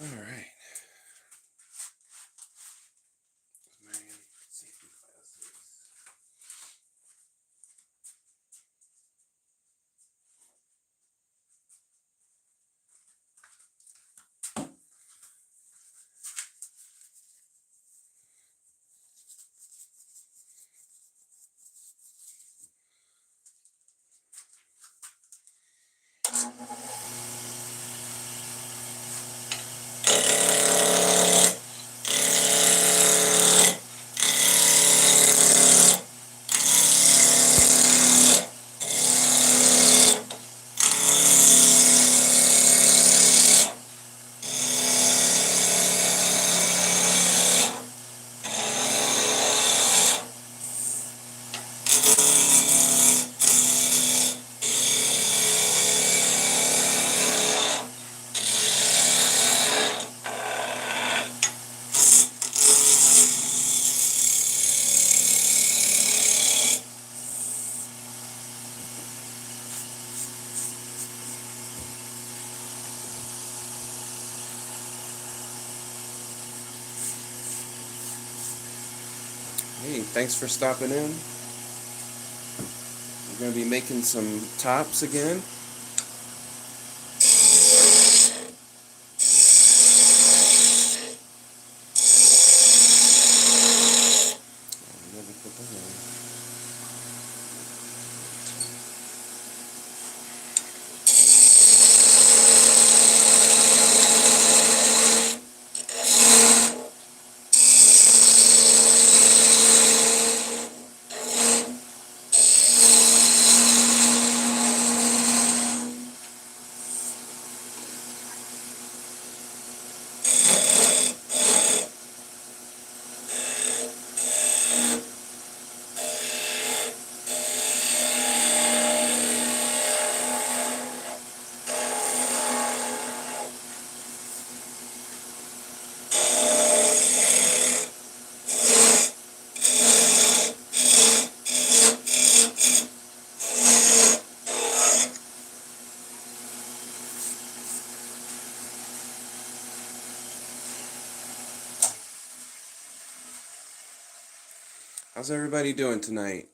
All right. Marion, safety glasses. Hey, thanks for stopping in. We're going to be making some tops again. I never put that on. How's everybody doing tonight?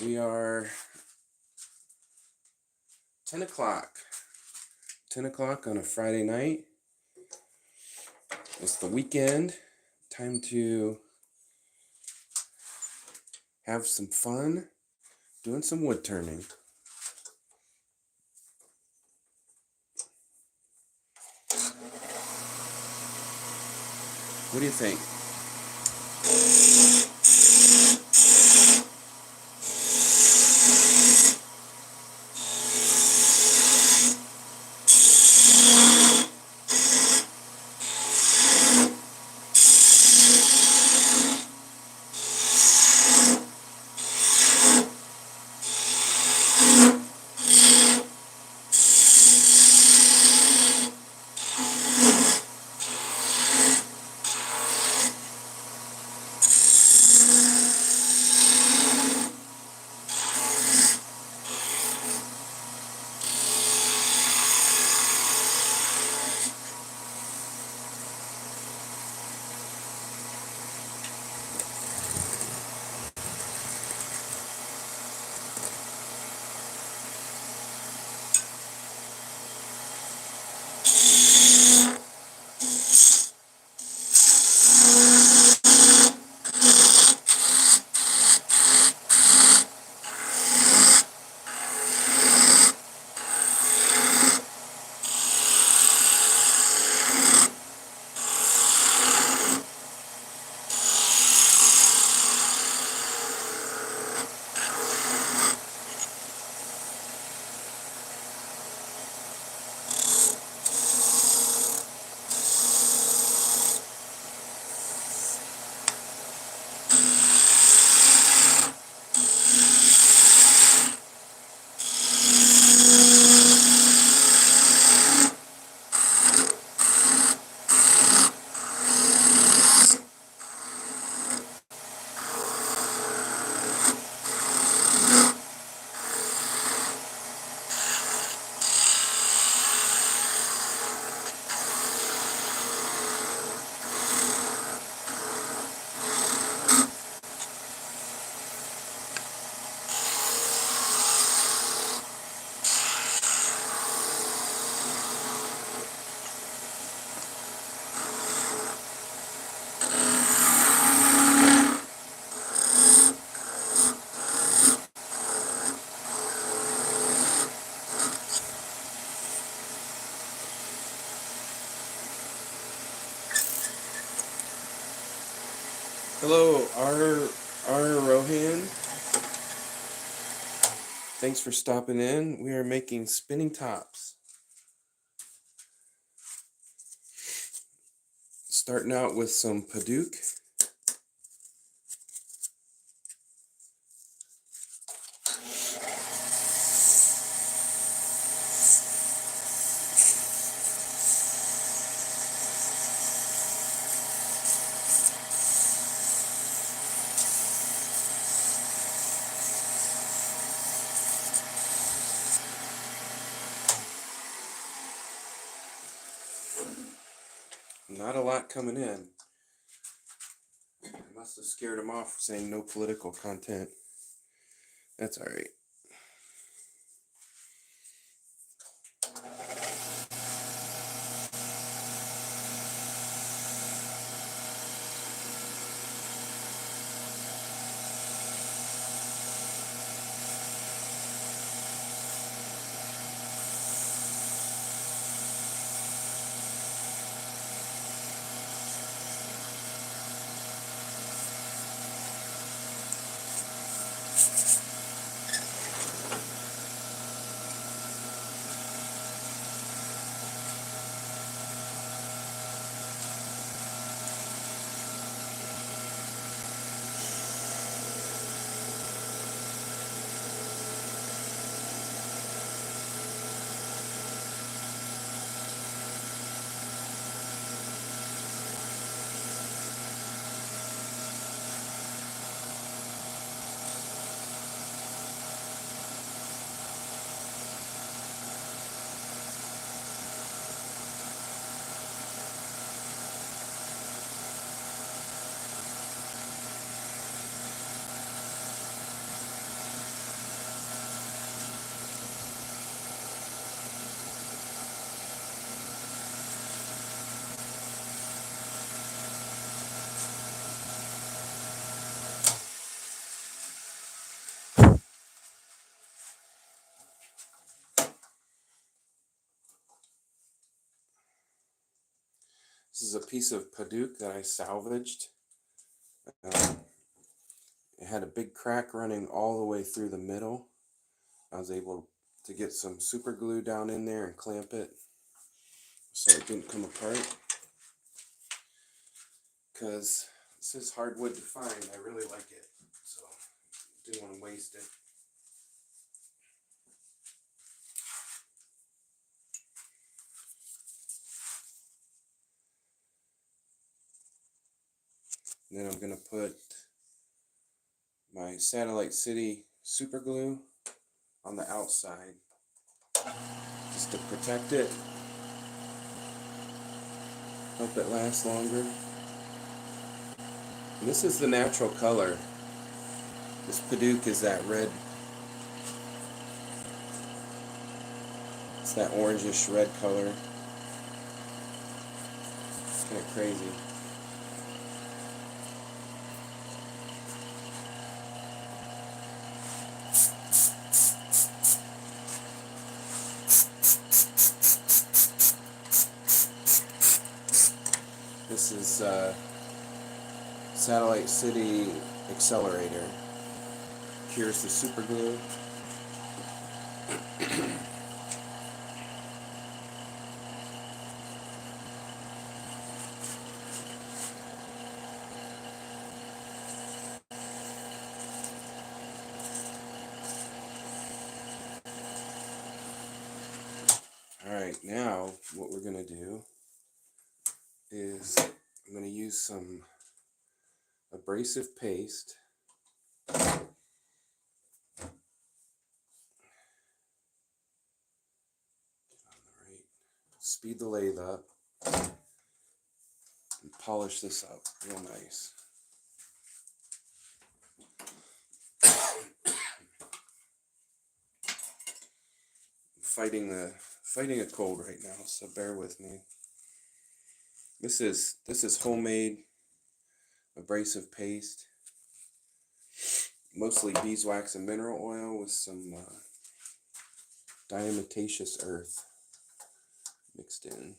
We are 10 o'clock. 10 o'clock on a Friday night. It's the weekend. Time to have some fun doing some wood turning. What do you think? Hello, R. Rohan. Thanks for stopping in. We are making spinning tops. Starting out with some padauk. Not a lot coming in. I must have scared him off saying no political content. That's all right. This is a piece of padauk that I salvaged. It had a big crack running all the way through the middle. I was able to get some super glue down in there and clamp it so it didn't come apart. Because this is hardwood to find. I really like it, so didn't want to waste it. And then I'm going to put my Satellite City super glue on the outside just to protect it, help it last longer. And this is the natural color. This padauk is that red, it's that orangish red color. It's kind of crazy. This is Satellite City Accelerator. Here's the super glue. Alright, now what we're going to do is I'm going to use some abrasive paste. Speed the lathe up and polish this up real nice. I'm fighting a cold right now, so bear with me. This is homemade abrasive paste, mostly beeswax and mineral oil with some diatomaceous earth mixed in.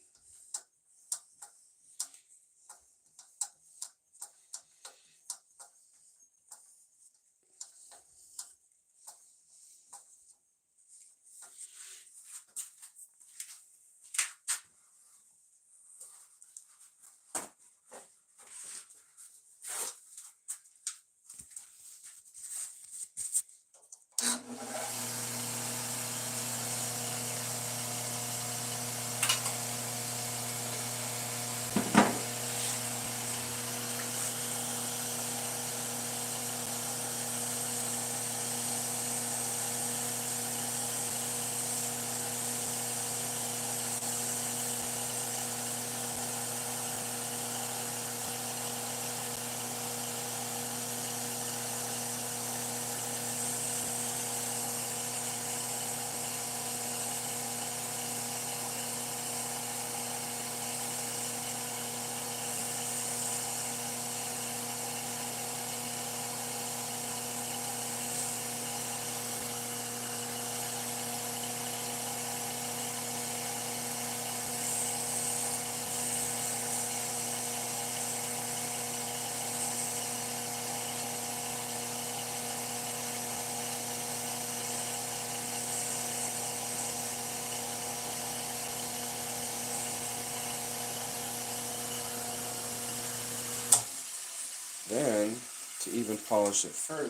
Then, to even polish it further,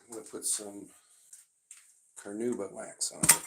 I'm going to put some carnauba wax on it.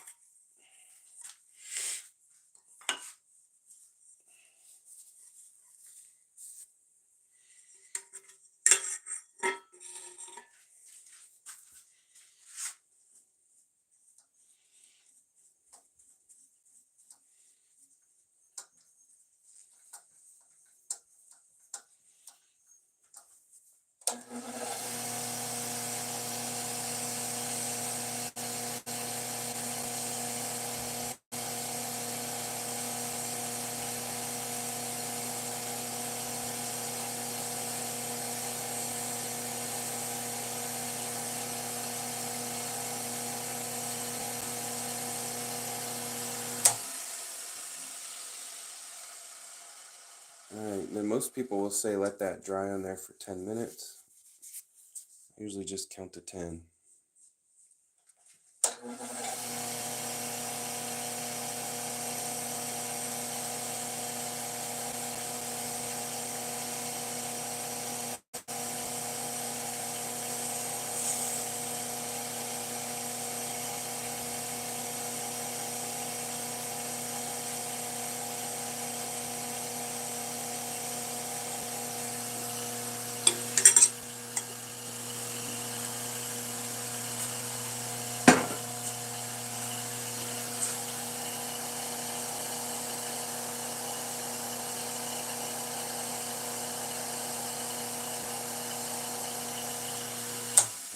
Alright, then most people will say let that dry on there for 10 minutes. I usually just count to 10.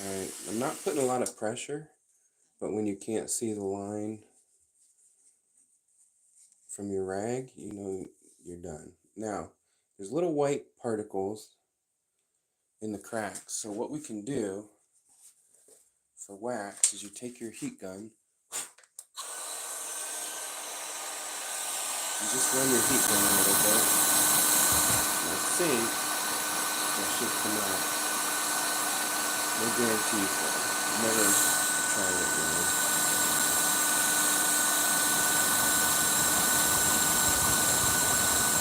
Alright, I'm not putting a lot of pressure, but when you can't see the line from your rag, you know you're done. Now, there's little white particles in the cracks, so what we can do for wax is you take your heat gun, you just run your heat gun a little bit, and I think that should come out. No guarantees though. I've never tried it really.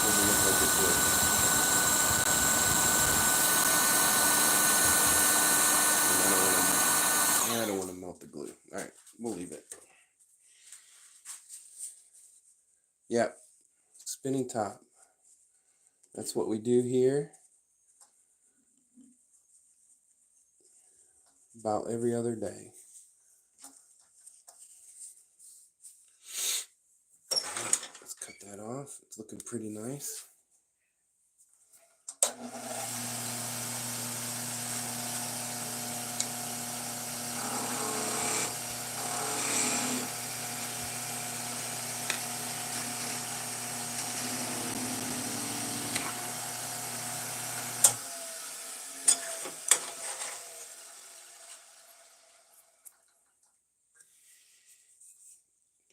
Doesn't look like it would. And I don't want to melt the glue. Alright, we'll leave it. Yep, spinning top. That's what we do here. About every other day. Let's cut that off. It's looking pretty nice.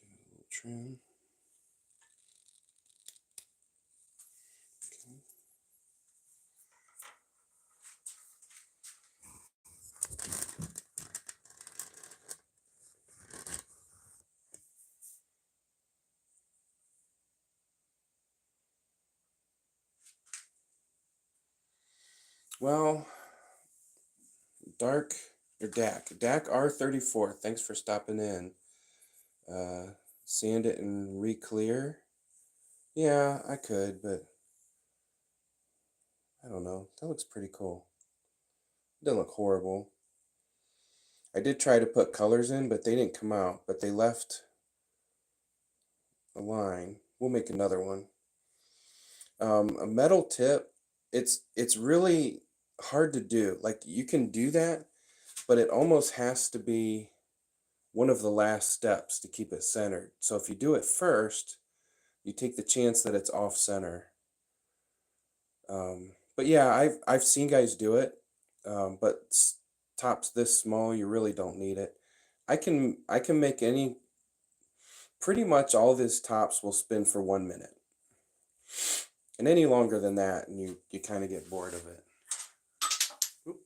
Give it a little trim. Okay. Well, Dark or DAC R34. Thanks for stopping in. Sand it and re-clear. Yeah, I could, but I don't know. That looks pretty cool. It doesn't look horrible. I did try to put colors in, but they didn't come out. But they left a line. We'll make another one. A metal tip. It's really hard to do. Like you can do that, but it almost has to be one of the last steps to keep it centered. So if you do it first, you take the chance that it's off center. But yeah, I've seen guys do it, but tops this small, you really don't need it. I can make pretty much all these tops will spin for 1 minute, and any longer than that, and you kind of get bored of it. Oop.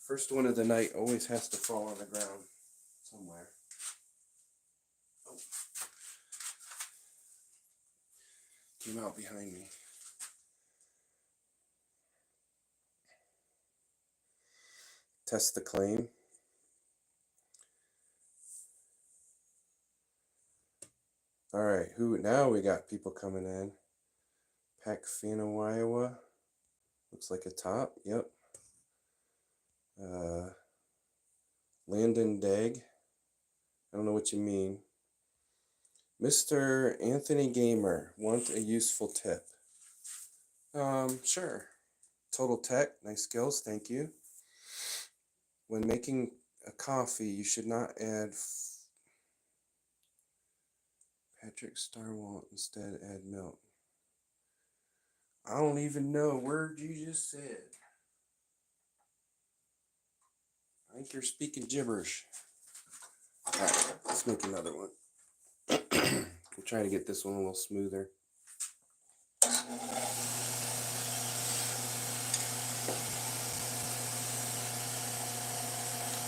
First one of the night always has to fall on the ground somewhere. Oh. Came out behind me. Test the claim. All right, now we got people coming in. Pacfano, Iowa. Looks like a top. Yep. Landon Degg. I don't know what you mean. Mr. Anthony Gamer, want a useful tip? Sure. Total Tech, nice skills, thank you. When making a coffee, you should not add Patrick Starwalt, instead add milk. I don't even know what word you just said. I think you're speaking gibberish. Alright, let's make another one. We'll try to get this one a little smoother.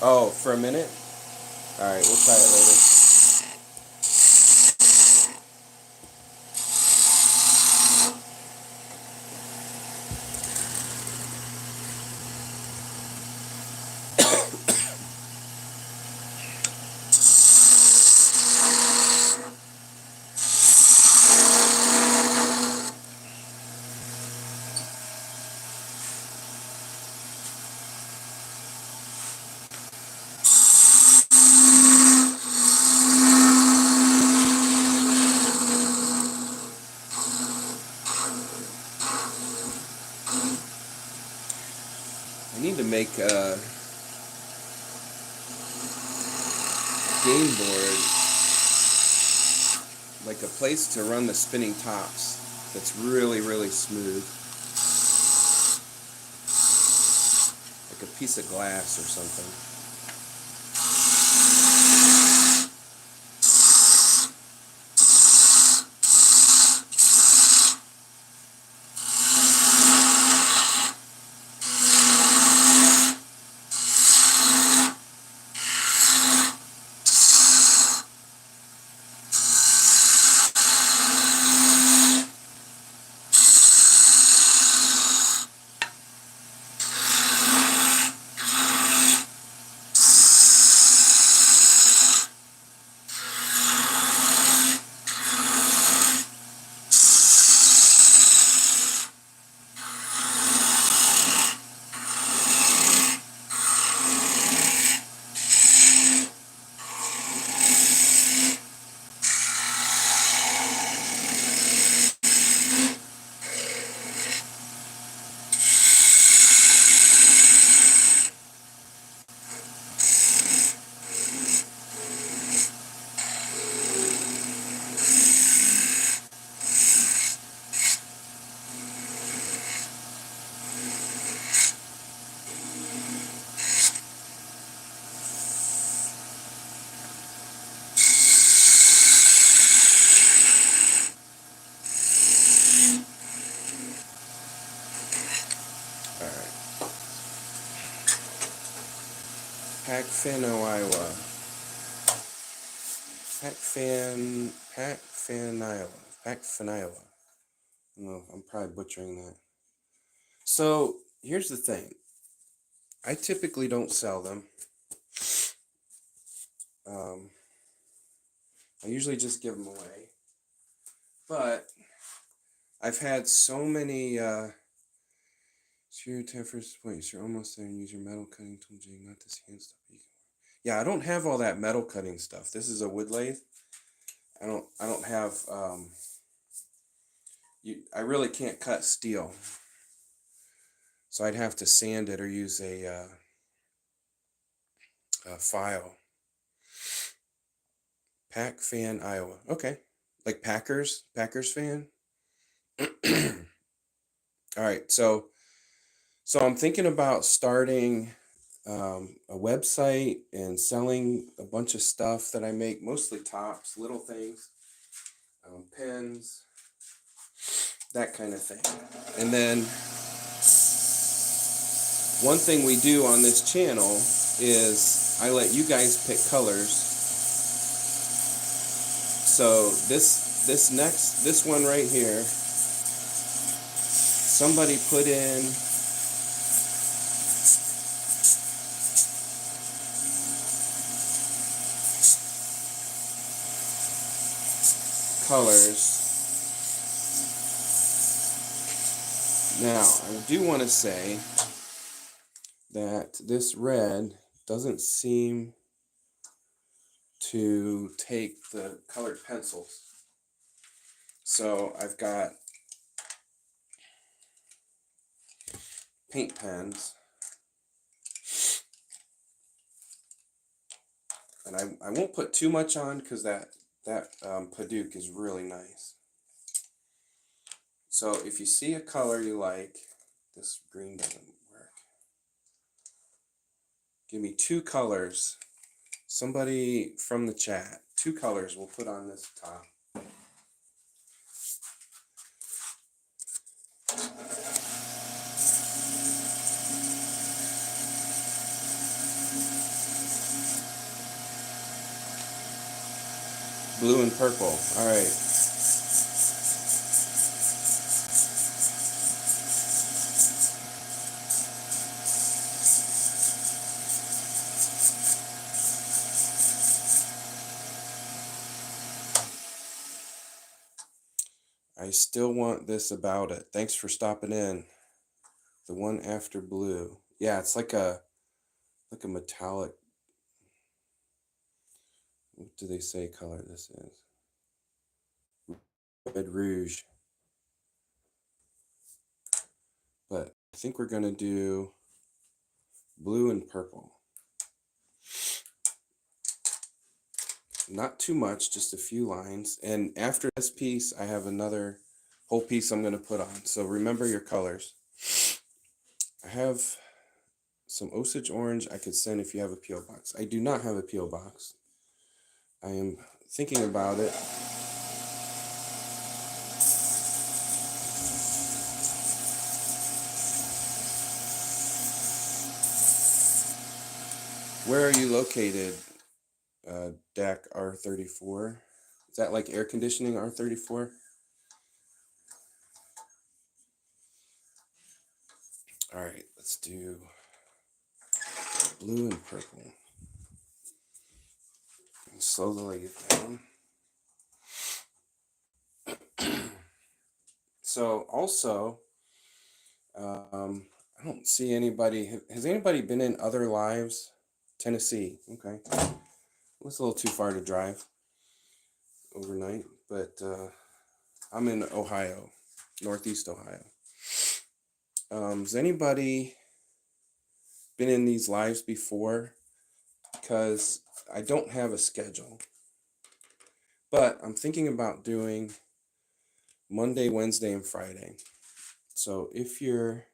Oh, for a minute? Alright, we'll try it later. I need to make a game board, like a place to run the spinning tops that's really, really smooth. Like a piece of glass or something. Pacfano, Iowa. Pacfan, Iowa. No, I'm probably butchering that. So here's the thing. I typically don't sell them. I usually just give them away. But I've had so many first point. You're almost there and use your metal cutting tool, Jay, not this hand stuff. Yeah, I don't have all that metal cutting stuff. This is a wood lathe. I don't have I really can't cut steel. So I'd have to sand it or use a file. Pacfan, Iowa. Okay. Like Packers fan. All right. So I'm thinking about starting a website and selling a bunch of stuff that I make, mostly tops, little things, pens, that kind of thing. And then one thing we do on this channel is I let you guys pick colors. So this one right here somebody put in colors. Now, I do want to say that this red doesn't seem to take the colored pencils. So I've got paint pens, and I won't put too much on because that padauk is really nice. So if you see a color you like, this green doesn't work. Give me 2 colors. Somebody from the chat, 2 colors we'll put on this top. Blue and purple. All right. I still want this about it. Thanks for stopping in. The one after blue. Yeah, it's like a metallic. What do they say color this is? Red rouge. But I think we're gonna do blue and purple. Not too much, just a few lines. And after this piece, I have another whole piece I'm gonna put on. So remember your colors. I have some Osage orange I could send if you have a P.O. box. I do not have a P.O. box. I am thinking about it. Where are you located, DAC R34? Is that like air conditioning R34? All right, let's do blue and purple. And slowly lay it down. So also, I don't see anybody. Has anybody been in Other Lives? Tennessee. Okay. It was a little too far to drive overnight, but I'm in Ohio, Northeast Ohio. Has anybody been in these lives before? Because I don't have a schedule, but I'm thinking about doing Monday, Wednesday, and Friday. So if you're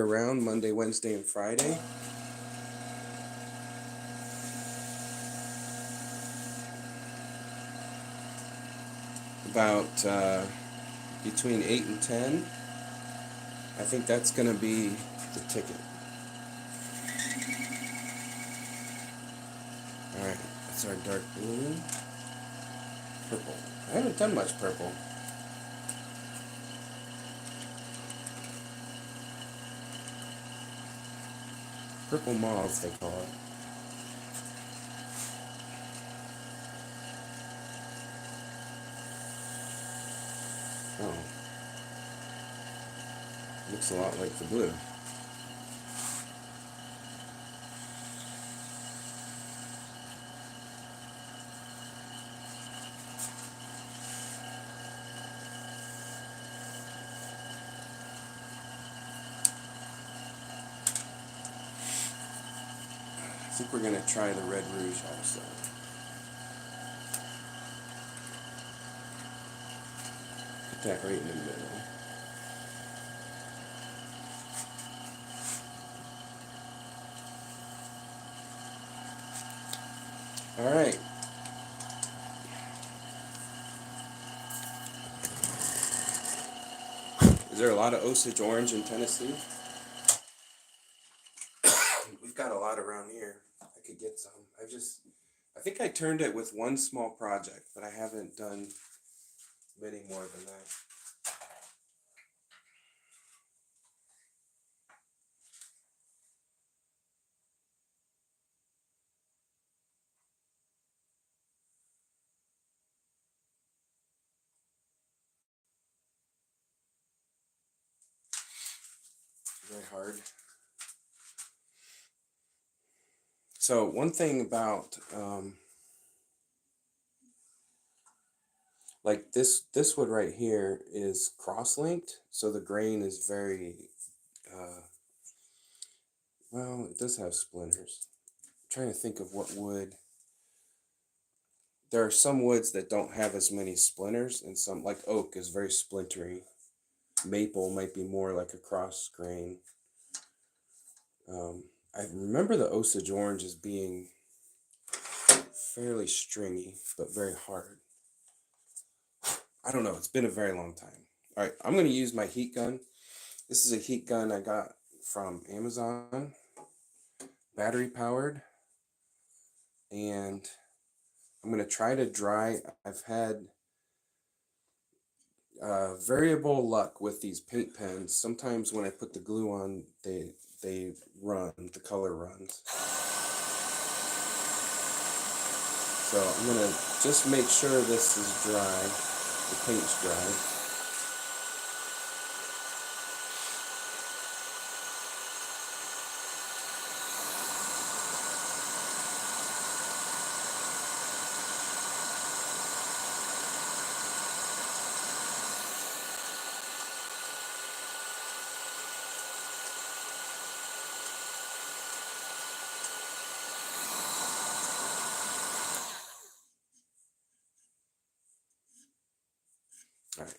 around Monday, Wednesday, and Friday, about between 8 and 10, I think that's going to be the ticket. All right, that's our dark blue. Purple. I haven't done much purple. Purple mauve, they call it. Oh. Looks a lot like the blue. I think we're going to try the red rouge also. Put that right in the middle. All right. Is there a lot of Osage orange in Tennessee? We've got a lot around here. I could get some. I think I turned it with one small project, but I haven't done many more than that. Very hard. So one thing about like this wood right here is cross-linked, so the grain is very well, it does have splinters. I'm trying to think of what wood. There are some woods that don't have as many splinters, and some, like oak, is very splintery. Maple might be more like a cross grain. I remember the Osage orange as being fairly stringy, but very hard. I don't know. It's been a very long time. All right, I'm going to use my heat gun. This is a heat gun I got from Amazon, battery powered, and I'm going to try to dry. I've had variable luck with these paint pens. Sometimes when I put the glue on, they run, the color runs. So I'm going to just make sure this is dry, the paint's dry. All right.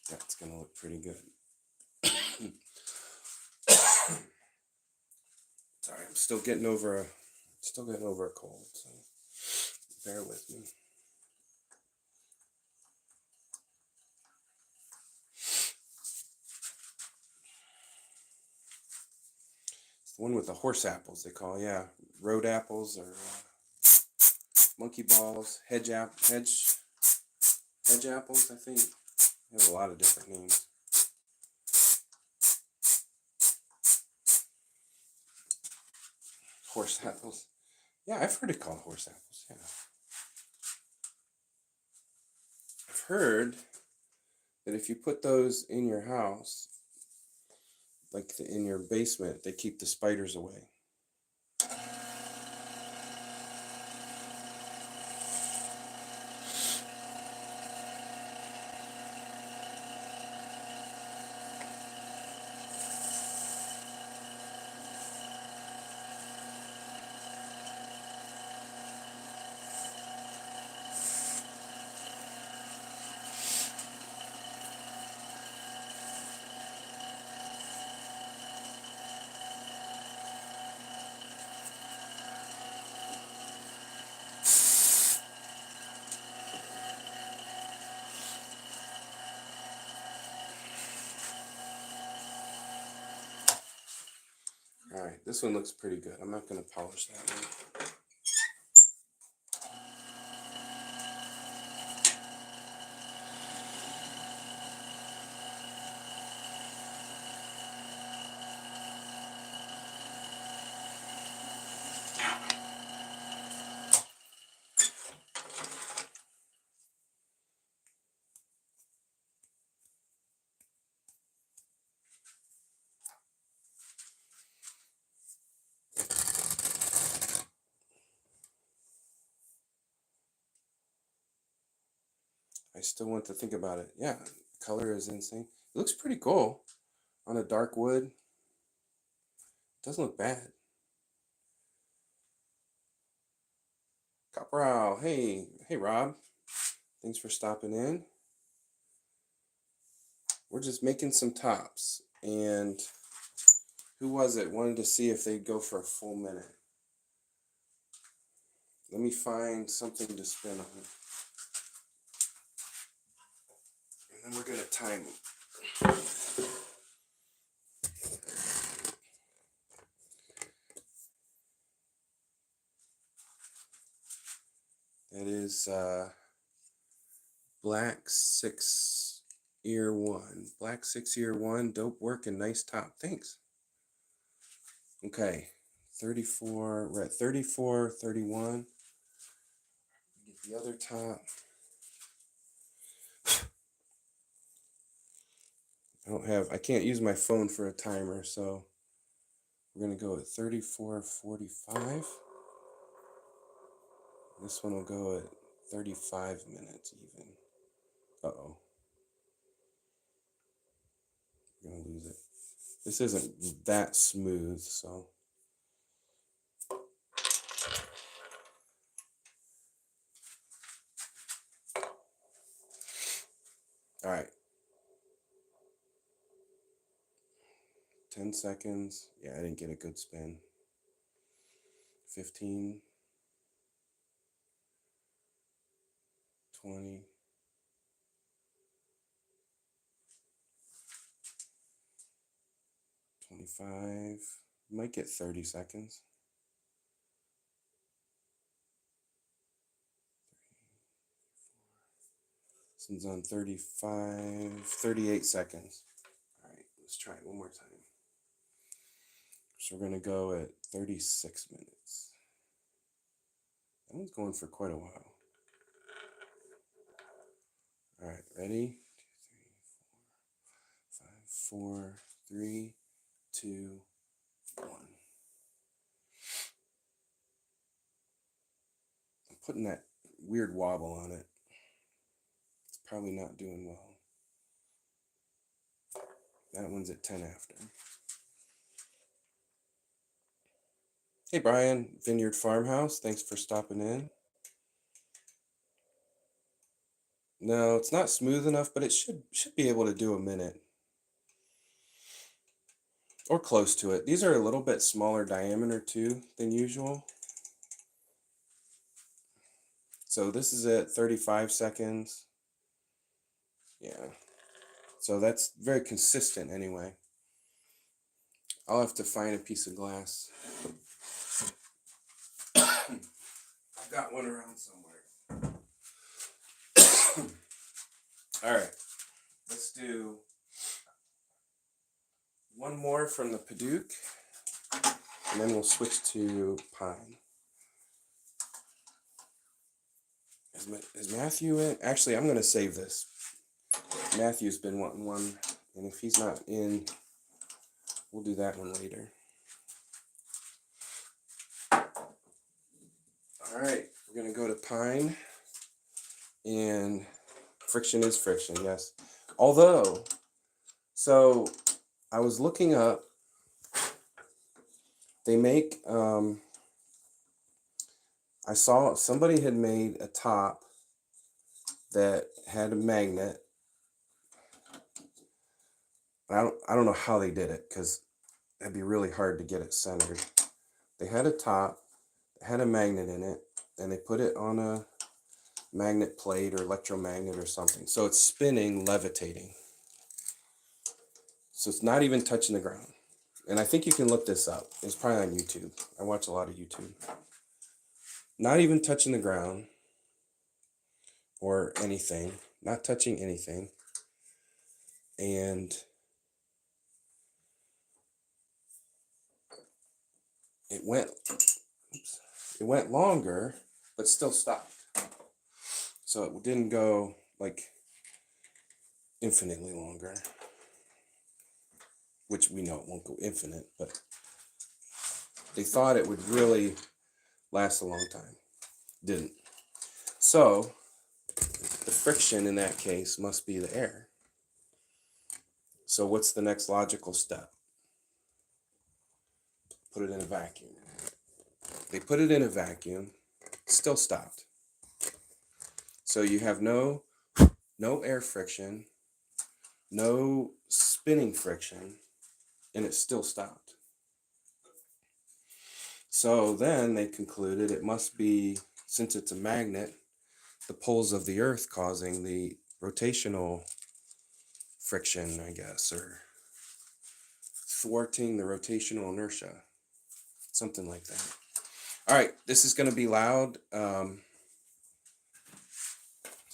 That's going to look pretty good. Sorry, I'm still getting over a cold, so bear with me. It's the one with the horse apples, they call, yeah, road apples or monkey balls, hedge apples, I think. They have a lot of different names. Horse apples. Yeah, I've heard it called horse apples, yeah. I've heard that if you put those in your house, like in your basement, they keep the spiders away. All right, this one looks pretty good. I'm not going to polish that one. I still want to think about it. Yeah, color is insane. It looks pretty cool on a dark wood. Doesn't look bad. Copperow, hey Rob. Thanks for stopping in. We're just making some tops, and who was it? Wanted to see if they'd go for a full minute. Let me find something to spin on. And then we're gonna time them. That is Black 6 Ear 1. Black 6 Ear 1, dope work and nice top. Thanks. Okay, 34, we're at 34, 31. Get the other top. I can't use my phone for a timer, so we're gonna go at 34:45. This one will go at 35 minutes even. Uh-oh. We're gonna lose it. This isn't that smooth, so. All right. 10 seconds. Yeah, I didn't get a good spin. 15. 20. 25. Might get 30 seconds. 34. This one's on 35, 38 seconds. All right, let's try it one more time. So we're gonna go at 36 minutes. That one's going for quite a while. All right, ready? 2, 3, 4, 5, 4, 3, 2, 1. I'm putting that weird wobble on it. It's probably not doing well. That one's at 10 after. Hey Brian, Vineyard Farmhouse, thanks for stopping in. No, it's not smooth enough, but it should be able to do a minute. Or close to it. These are a little bit smaller diameter too than usual. So this is at 35 seconds. Yeah. So that's very consistent anyway. I'll have to find a piece of glass. I've got one around somewhere. All right. Let's do one more from the padauk, and then we'll switch to pine. Is Matthew in? Actually, I'm going to save this. Matthew's been wanting one, and if he's not in, we'll do that one later. All right, we're going to go to pine, and friction is friction, yes. Although, so I was looking up, they make, I saw somebody had made a top that had a magnet. I don't know how they did it, because that'd be really hard to get it centered. They had a top, had a magnet in it, and they put it on a magnet plate or electromagnet or something. So it's spinning, levitating. So it's not even touching the ground. And I think you can look this up. It's probably on YouTube. I watch a lot of YouTube. Not even touching the ground or anything. Not touching anything. And it went longer, but still stopped. So it didn't go like infinitely longer, which we know it won't go infinite, but they thought it would really last a long time. Didn't. So the friction in that case must be the air. So what's the next logical step? Put it in a vacuum. They put it in a vacuum, still stopped. So you have no air friction, no spinning friction, and it still stopped. So then they concluded it must be, since it's a magnet, the poles of the earth causing the rotational friction, I guess, or thwarting the rotational inertia, something like that. All right, this is going to be loud to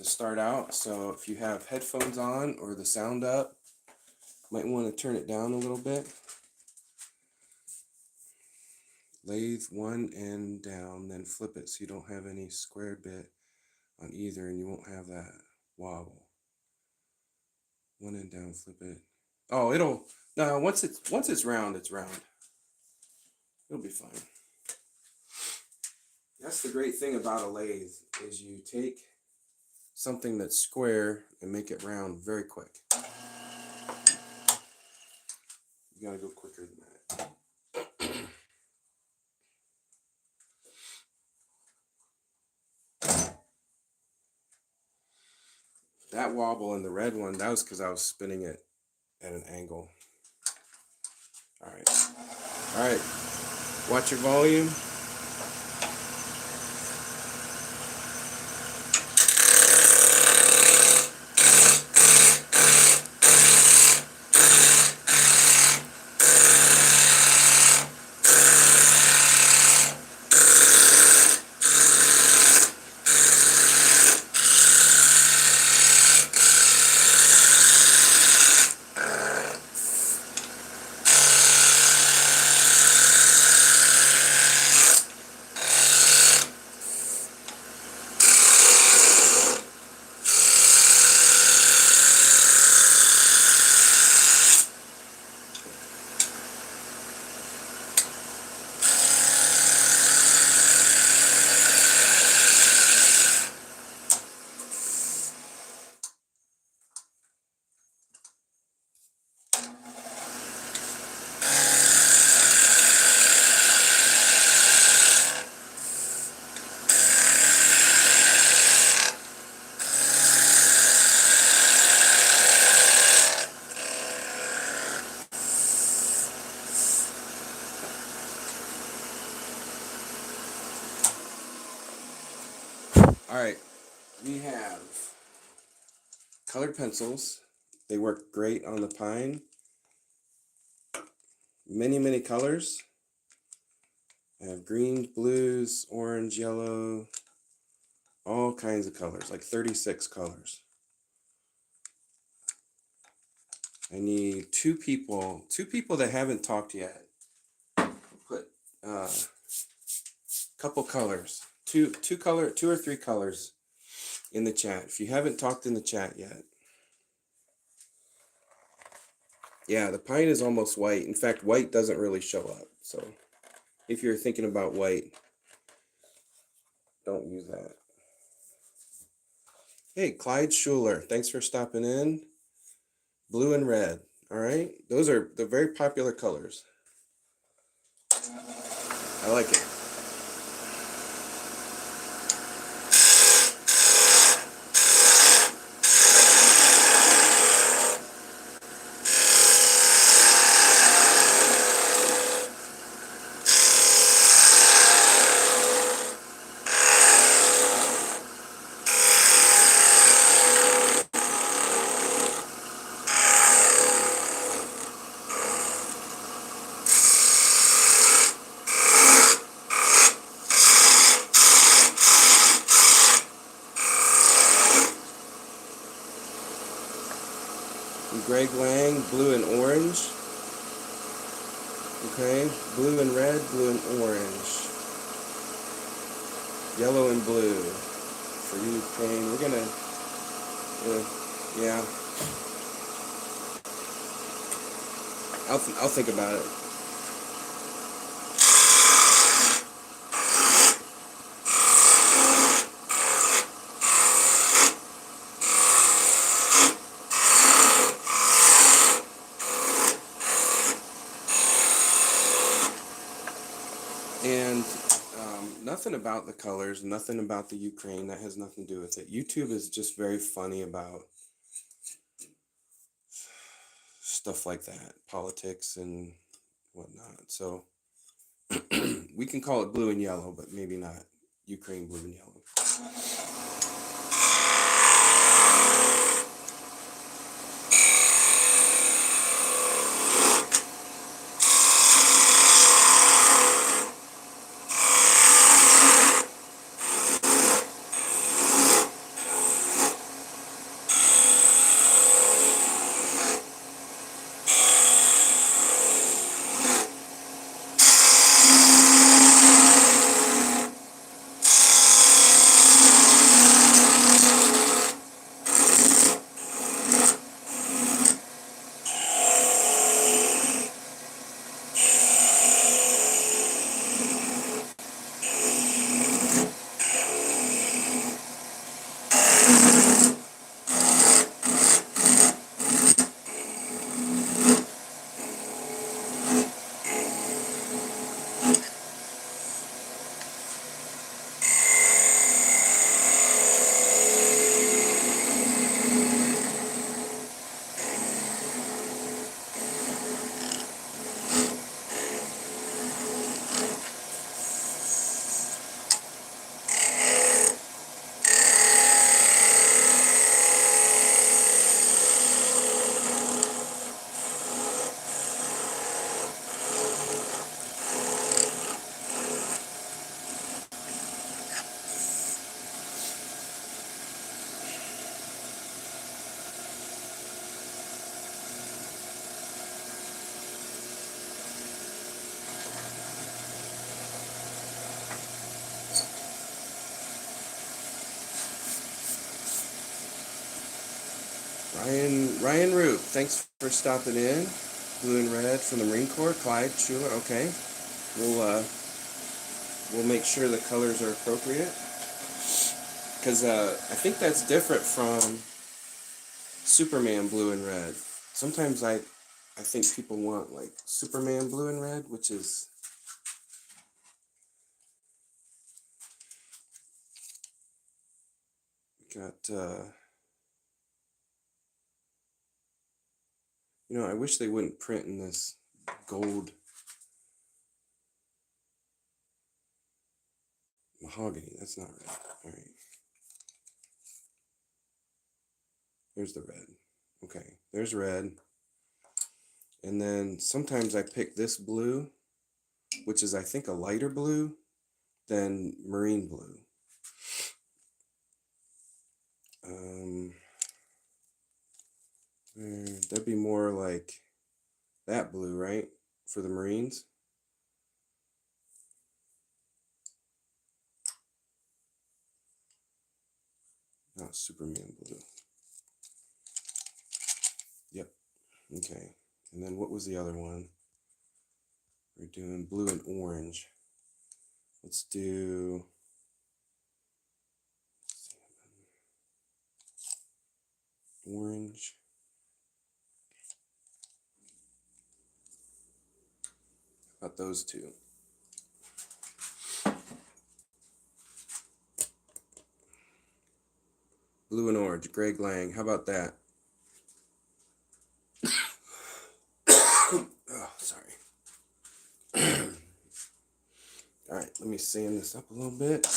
start out, so if you have headphones on or the sound up, might want to turn it down a little bit. Lathe one end down, then flip it so you don't have any squared bit on either, and you won't have that wobble. One end down, flip it. Oh, no, once it's round, it's round. It'll be fine. That's the great thing about a lathe, is you take something that's square and make it round very quick. You gotta go quicker than that. That wobble in the red one, that was because I was spinning it at an angle. All right, watch your volume. All right, we have colored pencils. They work great on the pine. Many colors. I have greens, blues, orange, yellow, all kinds of colors, like 36 colors. I need two people that haven't talked yet. Put a couple colors, two or three colors in the chat. If you haven't talked in the chat yet. Yeah, the pine is almost white. In fact, white doesn't really show up. So if you're thinking about white, don't use that. Hey, Clyde Schuler, thanks for stopping in. Blue and red. All right, those are the very popular colors. I like it. Greg Lang, blue and orange. Okay, blue and red, blue and orange. Yellow and blue. For you, Payne, we're gonna, yeah. I'll think about it. nothing about the colors, nothing about the Ukraine. That has nothing to do with it. YouTube is just very funny about stuff like that, politics and whatnot. So we can call it blue and yellow, but maybe not Ukraine blue and yellow. Ryan Root, thanks for stopping in. Blue and red from the Marine Corps. Clyde Schuler, okay. We'll make sure the colors are appropriate. Because I think that's different from Superman blue and red. Sometimes I think people want like Superman blue and red, which is got you know, I wish they wouldn't print in this gold mahogany. That's not right. All right. There's the red. Okay, there's red. And then sometimes I pick this blue, which is I think a lighter blue than marine blue. That'd be more like that blue, right? For the Marines. Not Superman blue. Yep. Okay. And then what was the other one? We're doing blue and orange. Let's do orange. How about those two? Blue and orange, Greg Lang. How about that? Oh, sorry. All right, let me sand this up a little bit.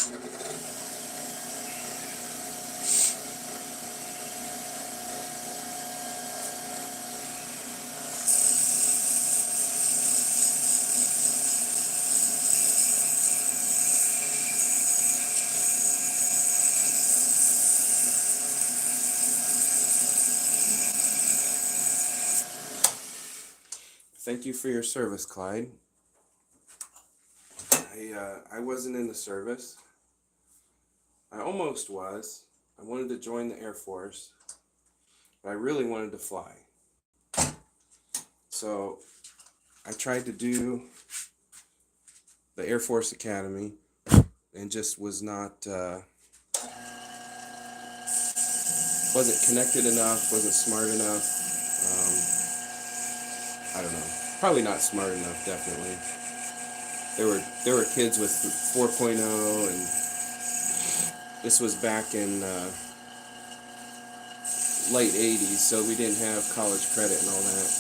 Thank you for your service, Clyde. I wasn't in the service. I almost was. I wanted to join the Air Force, but I really wanted to fly. So I tried to do the Air Force Academy and just was not, wasn't connected enough, wasn't smart enough. I don't know. Probably not smart enough, definitely. There were kids with 4.0, and this was back in late 80s, so we didn't have college credit and all that.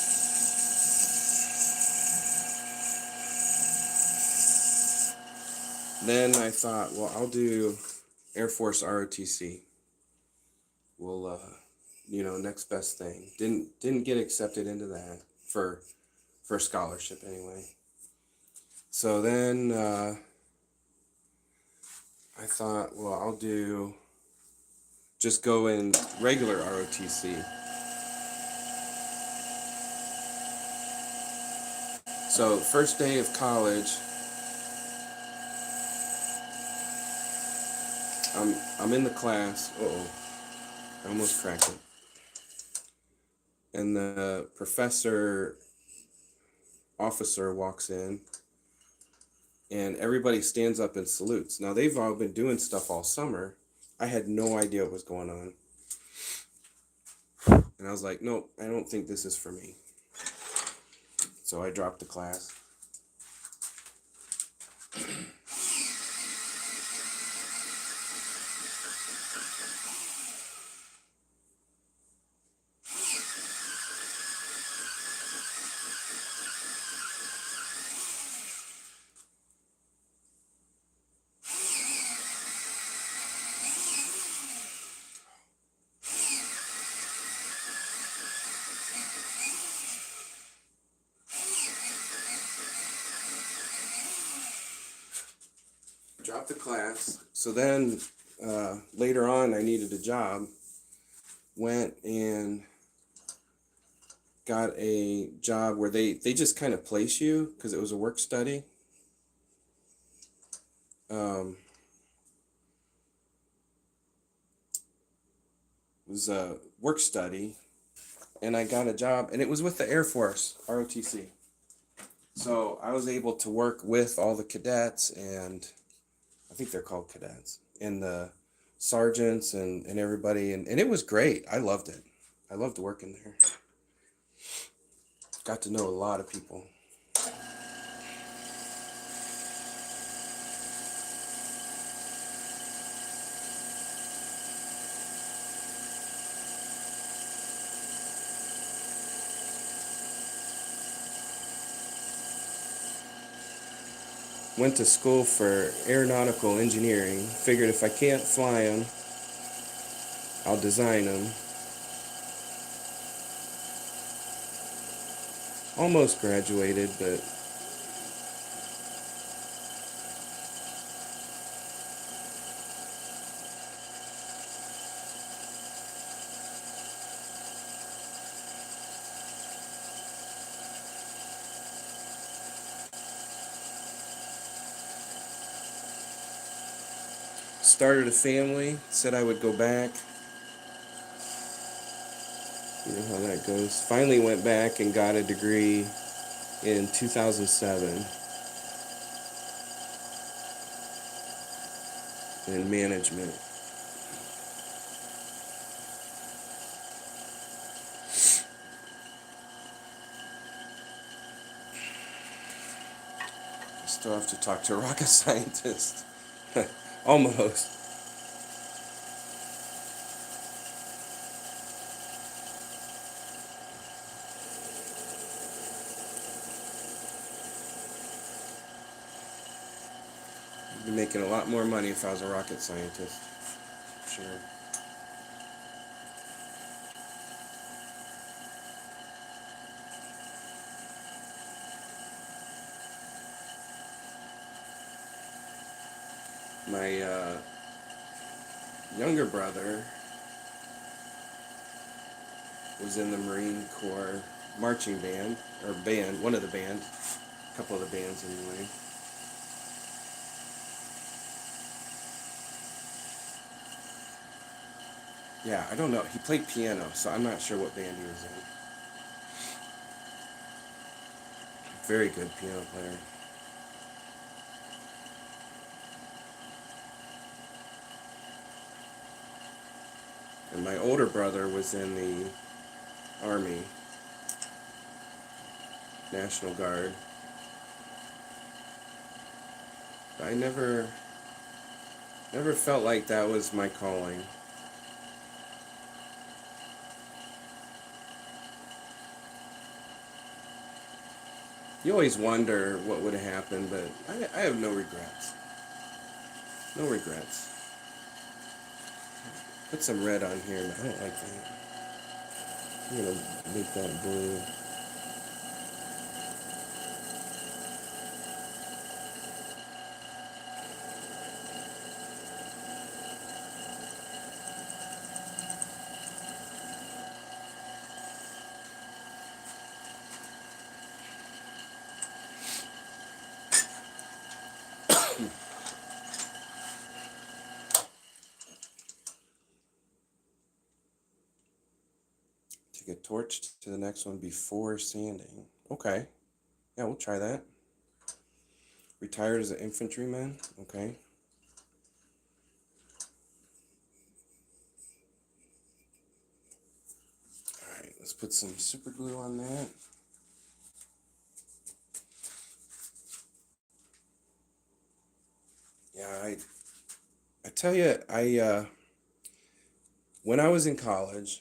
Then I thought, well, I'll do Air Force ROTC. Well, next best thing. Didn't get accepted into that for scholarship anyway. So then I thought, well, I'll just go in regular ROTC. So first day of college, I'm in the class. Uh-oh, I almost cracked it. And the officer walks in, and everybody stands up and salutes. Now, they've all been doing stuff all summer. I had no idea what was going on. And I was like, nope, I don't think this is for me. So I dropped the class. Dropped the class. So then later on, I needed a job. Went and got a job where they just kind of place you because it was a work study. It was a work study, and I got a job, and it was with the Air Force, ROTC. So I was able to work with all the cadets, and I think they're called cadets, and the sergeants and everybody, and it was great. I loved it. I loved working there. Got to know a lot of people. Went to school for aeronautical engineering. Figured if I can't fly them, I'll design them. Almost graduated, but started a family. Said I would go back. You know how that goes. Finally went back and got a degree in 2007 in management. I still have to talk to a rocket scientist. Almost. I'd be making a lot more money if I was a rocket scientist. Sure. My younger brother was in the Marine Corps marching band, or band, one of the band, a couple of the bands anyway. Yeah, I don't know. He played piano, so I'm not sure what band he was in. Very good piano player. And my older brother was in the Army, National Guard. I never felt like that was my calling. You always wonder what would have happened, but I have no regrets. No regrets. Put some red on here, but I don't like that. I'm gonna make that blue. Take a torch to the next one before sanding. Okay. Yeah, we'll try that. Retired as an infantryman. Okay. Alright, let's put some super glue on that. Yeah, I tell you, when I was in college,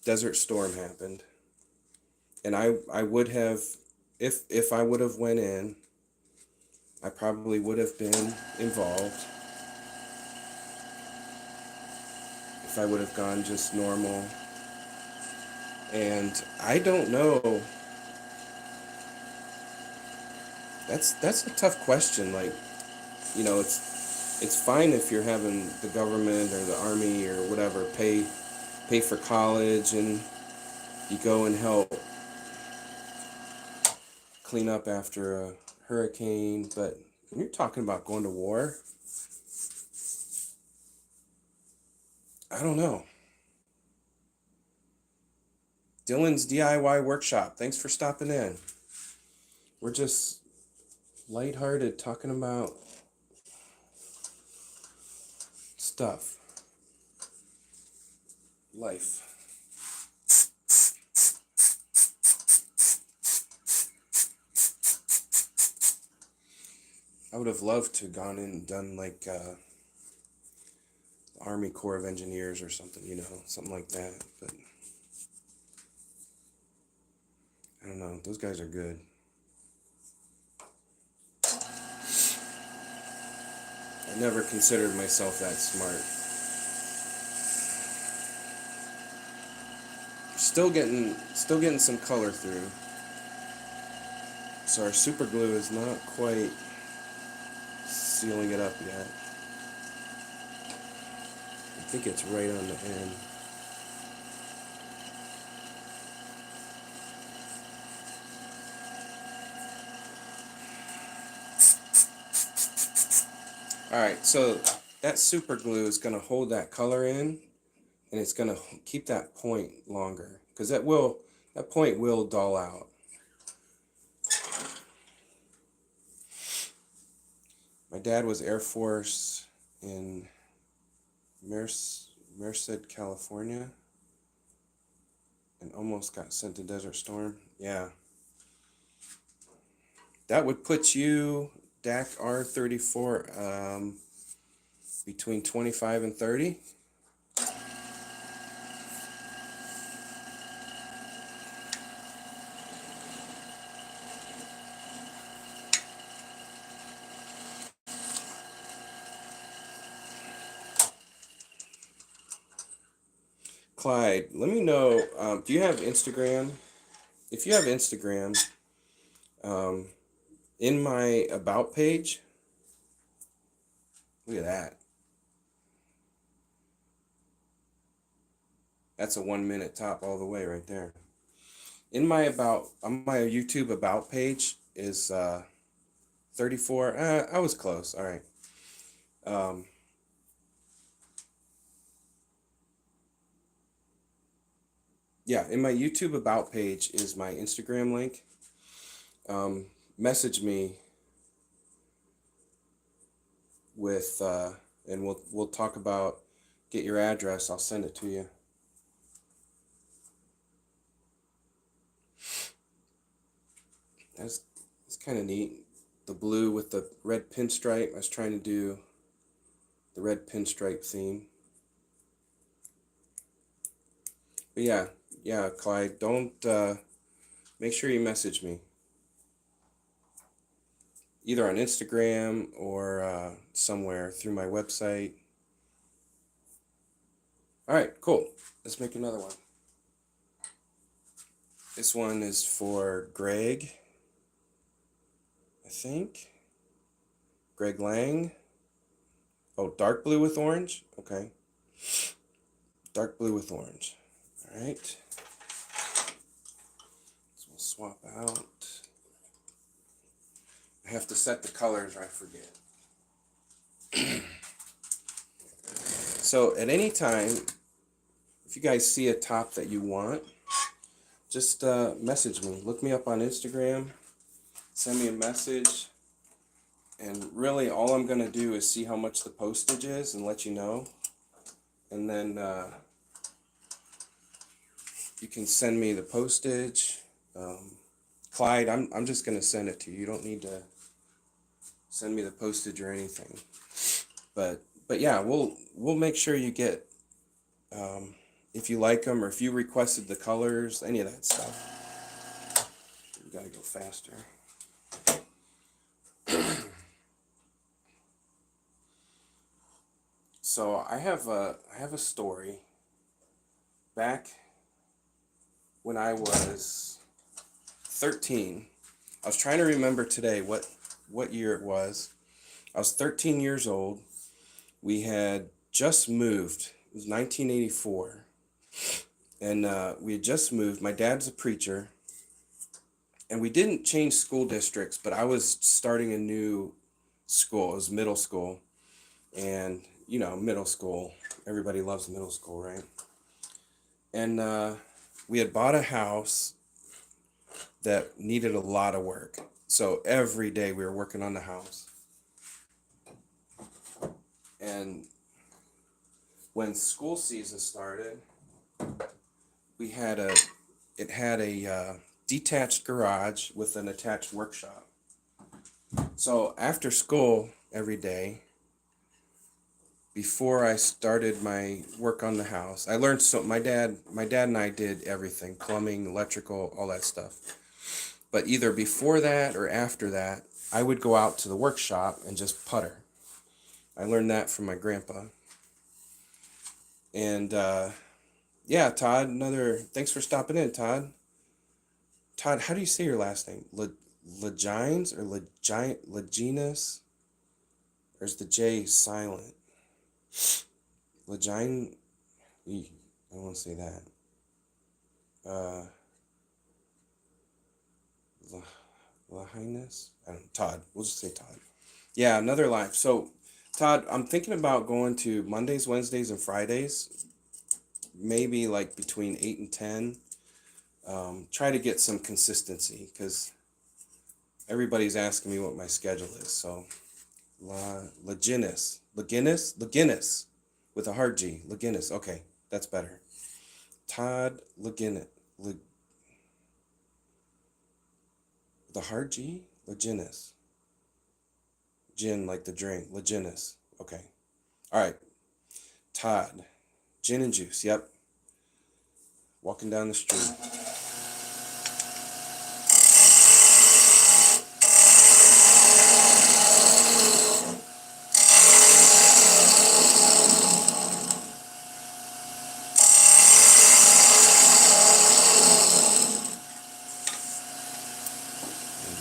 Desert Storm happened, and I would have, if I would have went in, I probably would have been involved. If I would have gone just normal, and I don't know. That's a tough question. Like, it's fine if you're having the government or the army or whatever pay for college, and you go and help clean up after a hurricane. But when you're talking about going to war, I don't know. Dylan's DIY workshop. Thanks for stopping in. We're just lighthearted talking about stuff, life. I would have loved to have gone in and done like Army Corps of Engineers or something, something like that. But I don't know. Those guys are good. I never considered myself that smart. Still getting some color through. So our super glue is not quite sealing it up yet. I think it's right on the end. Alright, so that super glue is going to hold that color in, and it's going to keep that point longer, because that point will dull out. My dad was Air Force in Merced, California, and almost got sent to Desert Storm. Yeah. That would put you, DAC R34, between 25 and 30. Clyde, let me know, do you have Instagram? If you have Instagram, in my About page, look at that. That's a 1 minute top all the way right there. On my YouTube About page is 34. I was close. All right. Yeah, in my YouTube About page is my Instagram link. Message me with, and we'll talk about, get your address. I'll send it to you. That's kind of neat. the blue with the red pinstripe. I was trying to do the red pinstripe theme. But yeah, Clyde, don't, make sure you message me. Either on Instagram or somewhere through my website. All right, cool. Let's make another one. This one is for Greg, I think. Greg Lang. Oh, dark blue with orange? Okay. Dark blue with orange. All right. So we'll swap out. I have to set the colors or I forget. So at any time, if you guys see a top that you want, just message me. Look me up on Instagram. Send me a message. And really all I'm going to do is see how much the postage is and let you know. And then you can send me the postage. Clyde, I'm just going to send it to you. You don't need to send me the postage or anything. But yeah, we'll make sure you get, if you like them or if you requested the colors, any of that stuff. You gotta go faster. So I have a story. Back when I was 13, I was trying to remember today what year it was. I was 13 years old. We had just moved. It was 1984. And we had just moved. My dad's a preacher. And we didn't change school districts, but I was starting a new school. It was middle school. And, you know, middle school, everybody loves middle school, right? And we had bought a house that needed a lot of work. So every day we were working on the house. And when school season started, it had a detached garage with an attached workshop. So after school every day, before I started my work on the house, I learned so my dad and I did everything, plumbing, electrical, all that stuff. But either before that or after that, I would go out to the workshop and just putter. I learned that from my grandpa. And yeah, Todd, thanks for stopping in, Todd. Todd, how do you say your last name? Legines or Leginas? Or is the J silent? Legine, I don't want to say that. Lahines? I don't know. Todd. We'll just say Todd. Yeah, another life. So, Todd, I'm thinking about going to Mondays, Wednesdays, and Fridays. Maybe like between 8 and 10. Try to get some consistency because everybody's asking me what my schedule is. So, Leginis with a hard G. Leginis. Okay, that's better. Todd Leginis. The hard G? Leginis. Gin like the drink. Leginis. Okay. All right. Todd. Gin and juice. Yep. Walking down the street.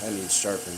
That needs sharpened.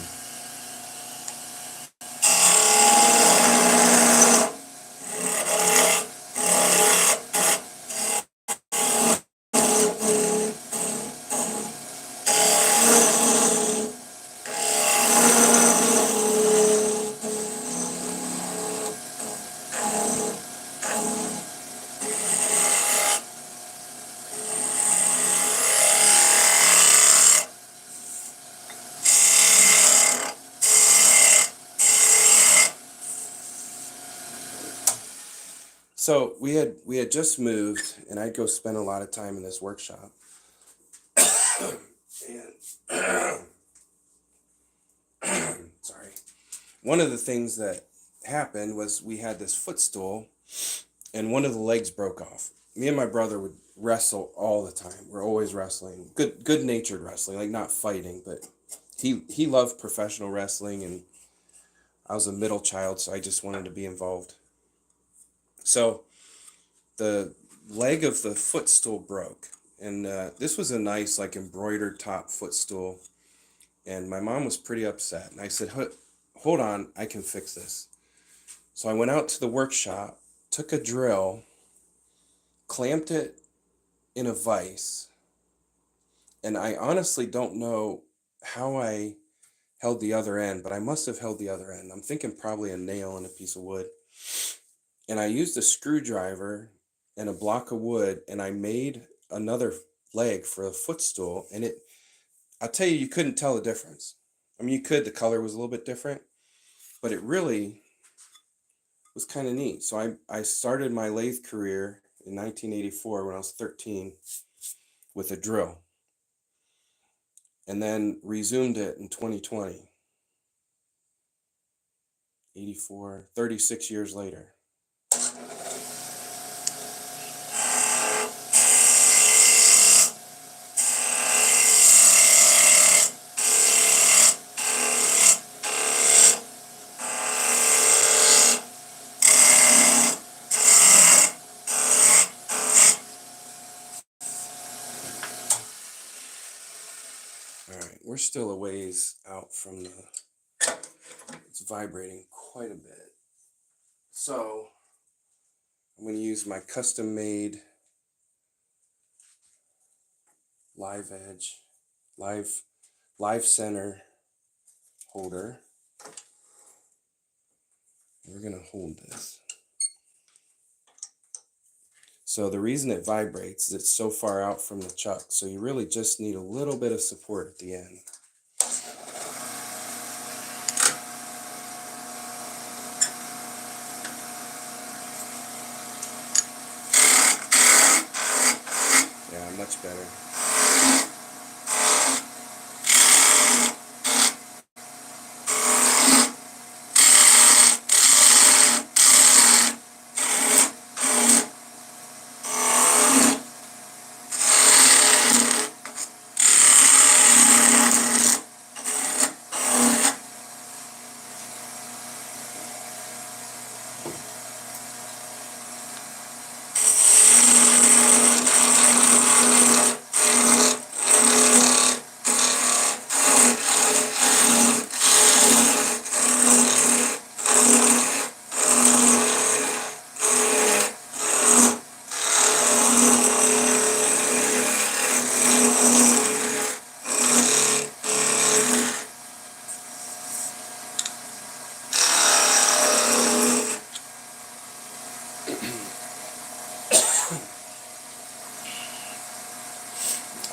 So we had just moved, and I'd go spend a lot of time in this workshop. And sorry. one of the things that happened was we had this footstool and one of the legs broke off. Me and my brother would wrestle all the time. We're always wrestling. Good-natured wrestling, like not fighting, but he loved professional wrestling, and I was a middle child, so I just wanted to be involved. So the leg of the footstool broke, and this was a nice, like, embroidered top footstool, and my mom was pretty upset. And I said, hold on, I can fix this. So I went out to the workshop, took a drill, clamped it in a vise, and I honestly don't know how I held the other end, but I must have held the other end. I'm thinking probably a nail and a piece of wood. And I used a screwdriver and a block of wood, and I made another leg for a footstool. And I'll tell you, you couldn't tell the difference. I mean, you could, the color was a little bit different, but it really was kind of neat. So I started my lathe career in 1984 when I was 13 with a drill, and then resumed it in 2020, 84, 36 years later. All right, we're still a ways out from it's vibrating quite a bit. So I'm going to use my custom made live edge, live center holder. We're going to hold this. So the reason it vibrates is it's so far out from the chuck, so you really just need a little bit of support at the end. Yeah, much better.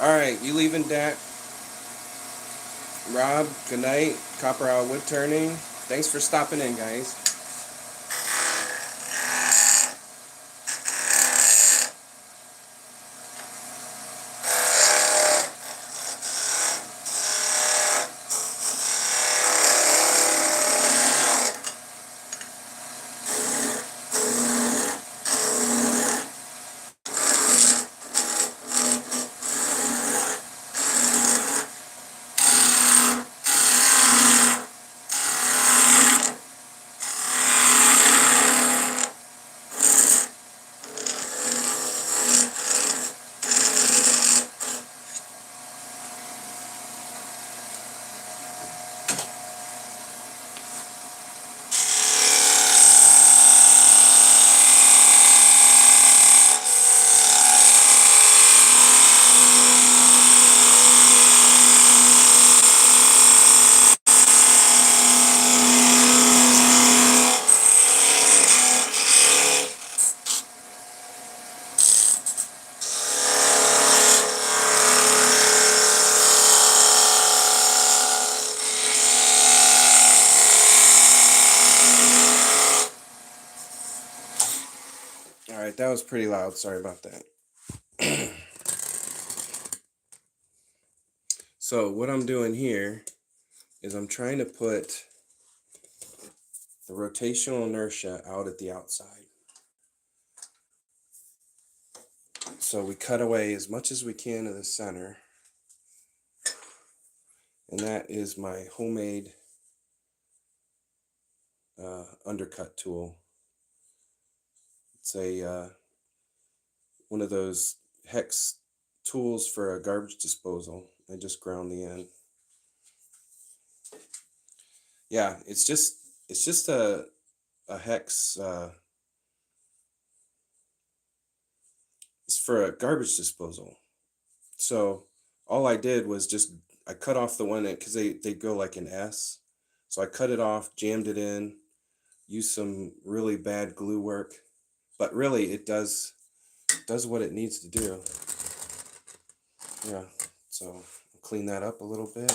All right, you leaving, Dak? Rob, good night. Copper Owl Wood Turning. Thanks for stopping in, guys. All right, that was pretty loud. Sorry about that. So what I'm doing here is I'm trying to put the rotational inertia out at the outside. So we cut away as much as we can to the center. And that is my homemade undercut tool. It's a one of those hex tools for a garbage disposal. I just ground the end. Yeah, it's just a hex. It's for a garbage disposal. So all I did was I cut off the one because they go like an S. So I cut it off, jammed it in, used some really bad glue work, but really it does what it needs to do. Yeah, so I'll clean that up a little bit.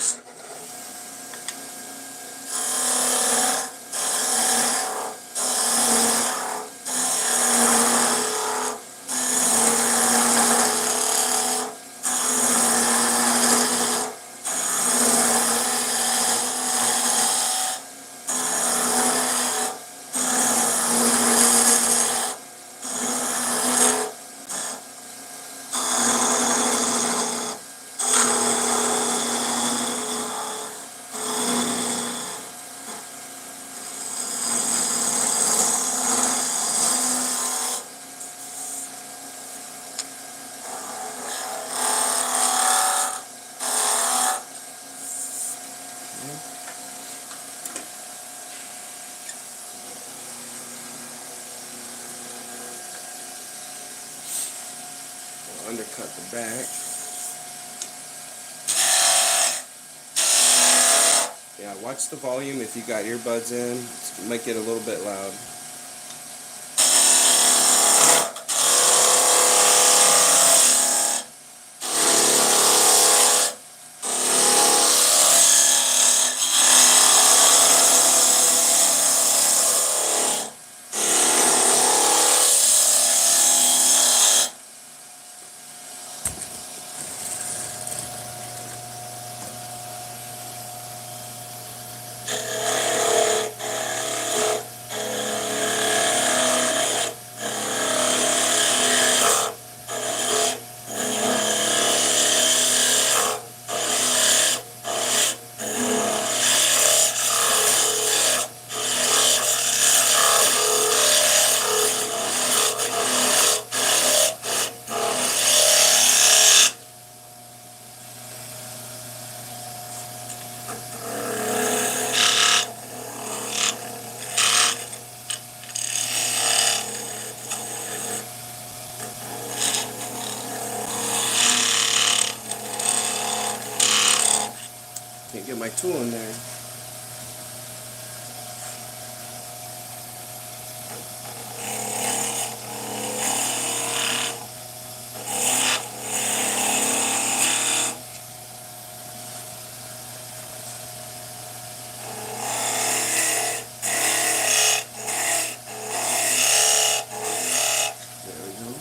Undercut the back. Yeah, watch the volume if you got earbuds in. It might get a little bit loud. Can't get my tool in there. There we go.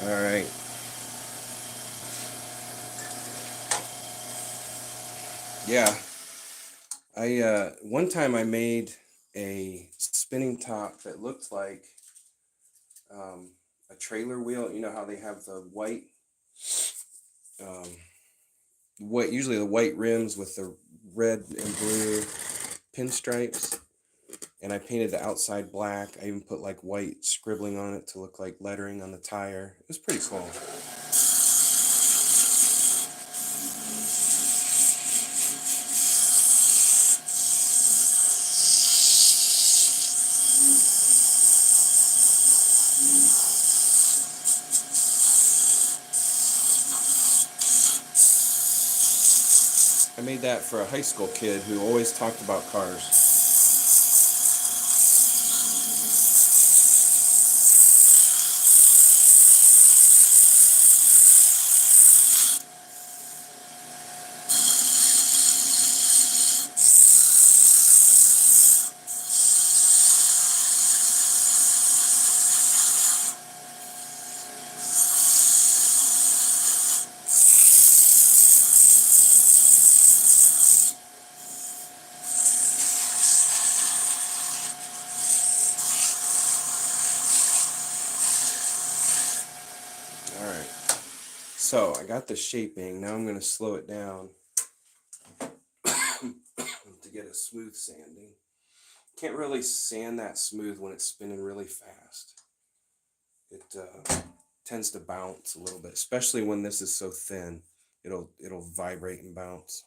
All right. Yeah. One time I made a spinning top that looked like a trailer wheel. You know how they have the usually the white rims with the red and blue pinstripes, and I painted the outside black. I even put like white scribbling on it to look like lettering on the tire. It was pretty cool. I made that for a high school kid who always talked about cars. Alright, so I got the shaping. Now I'm going to slow it down to get a smooth sanding. Can't really sand that smooth when it's spinning really fast. It tends to bounce a little bit, especially when this is so thin. It'll vibrate and bounce.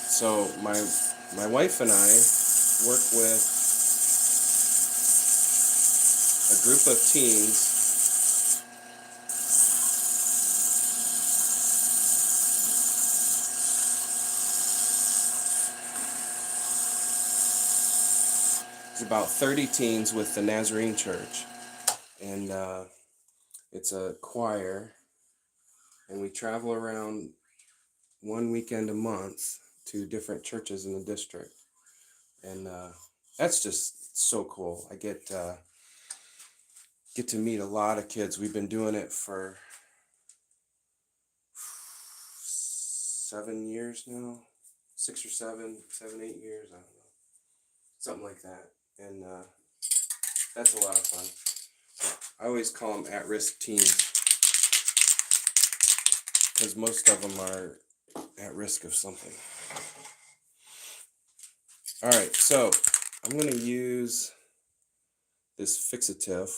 So my wife and I work with a group of teens It's about 30 teens with the Nazarene Church, and it's a choir, and we travel around one weekend a month to different churches in the district, and that's just so cool. I get to meet a lot of kids. We've been doing it for 7 years now, 6 or 7, 8 years, I don't know, something like that, and that's a lot of fun. I always call them at-risk teens because most of them are at risk of something. All right, so I'm going to use this fixative.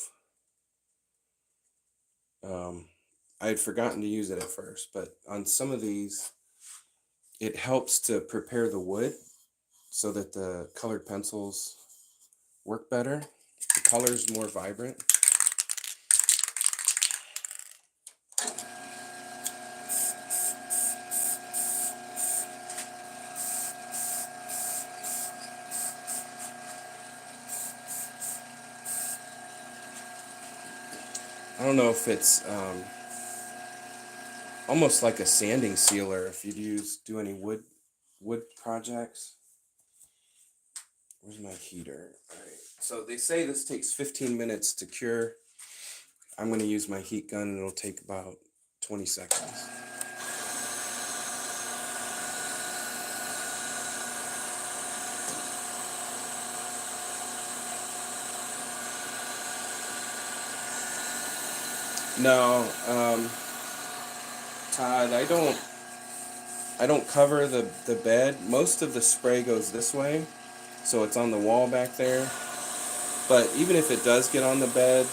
I had forgotten to use it at first, but on some of these, it helps to prepare the wood so that the colored pencils work better. The color's more vibrant. I don't know if it's almost like a sanding sealer if you do any wood projects. Where's my heater? All right. So they say this takes 15 minutes to cure. I'm going to use my heat gun, and it'll take about 20 seconds. No, Todd, I don't cover the bed. Most of the spray goes this way, so it's on the wall back there. But even if it does get on the bed,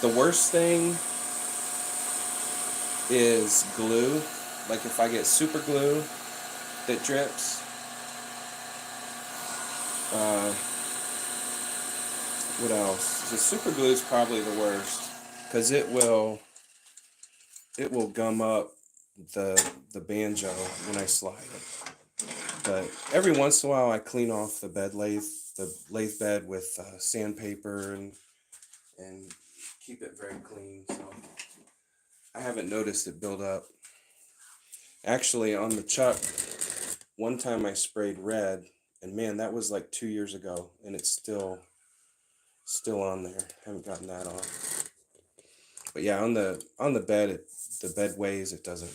the worst thing is glue. Like if I get super glue that drips, what else? The super glue is probably the worst because it will gum up the banjo when I slide it. But every once in a while I clean off the lathe bed with sandpaper and keep it very clean. So I haven't noticed it build up. Actually, on the chuck, one time I sprayed red, and man, that was like 2 years ago, and it's still on there. Haven't gotten that off. But yeah, on the bed, the bed weighs. It doesn't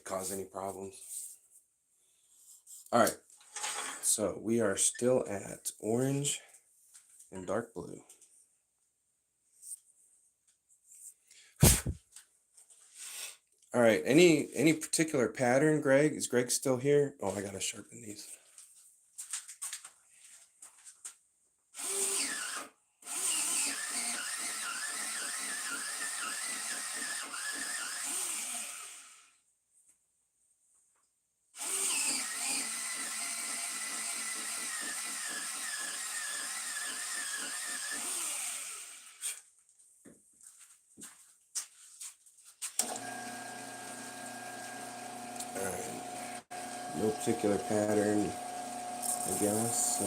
cause any problems. All right, so we are still at orange and dark blue. All right, any particular pattern, Greg? Is Greg still here? Oh, I gotta sharpen these. Alright, no particular pattern, I guess.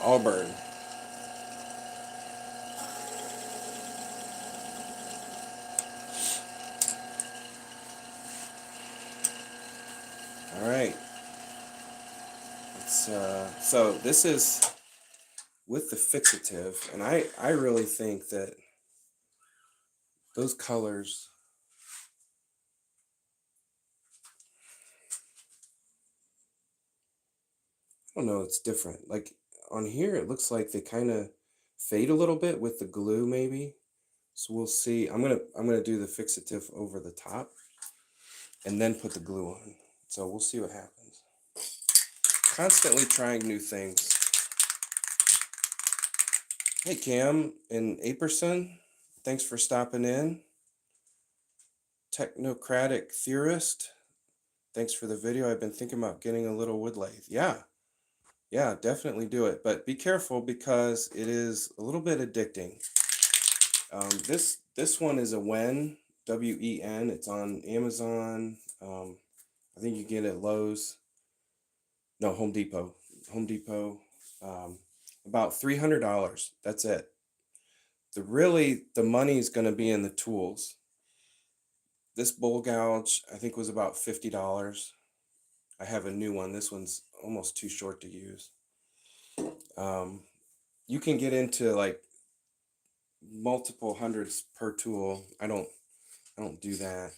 Auburn. All right. So this is with the fixative, and I really think that those colors, I don't know, it's different. Like on here, it looks like they kind of fade a little bit with the glue, maybe. So we'll see. I'm gonna do the fixative over the top, and then put the glue on. So we'll see what happens. Constantly trying new things. Hey Cam and Aperson, thanks for stopping in. Technocratic Theorist, thanks for the video. I've been thinking about getting a little wood lathe. Yeah, definitely do it. But be careful because it is a little bit addicting. This one is a Wen, W-E-N. It's on Amazon. I think you get it at Lowe's. No, Home Depot. Home Depot. About $300. That's it. The money is going to be in the tools. This bowl gouge, I think, was about $50. I have a new one. This one's almost too short to use. You can get into like multiple hundreds per tool. I don't do that.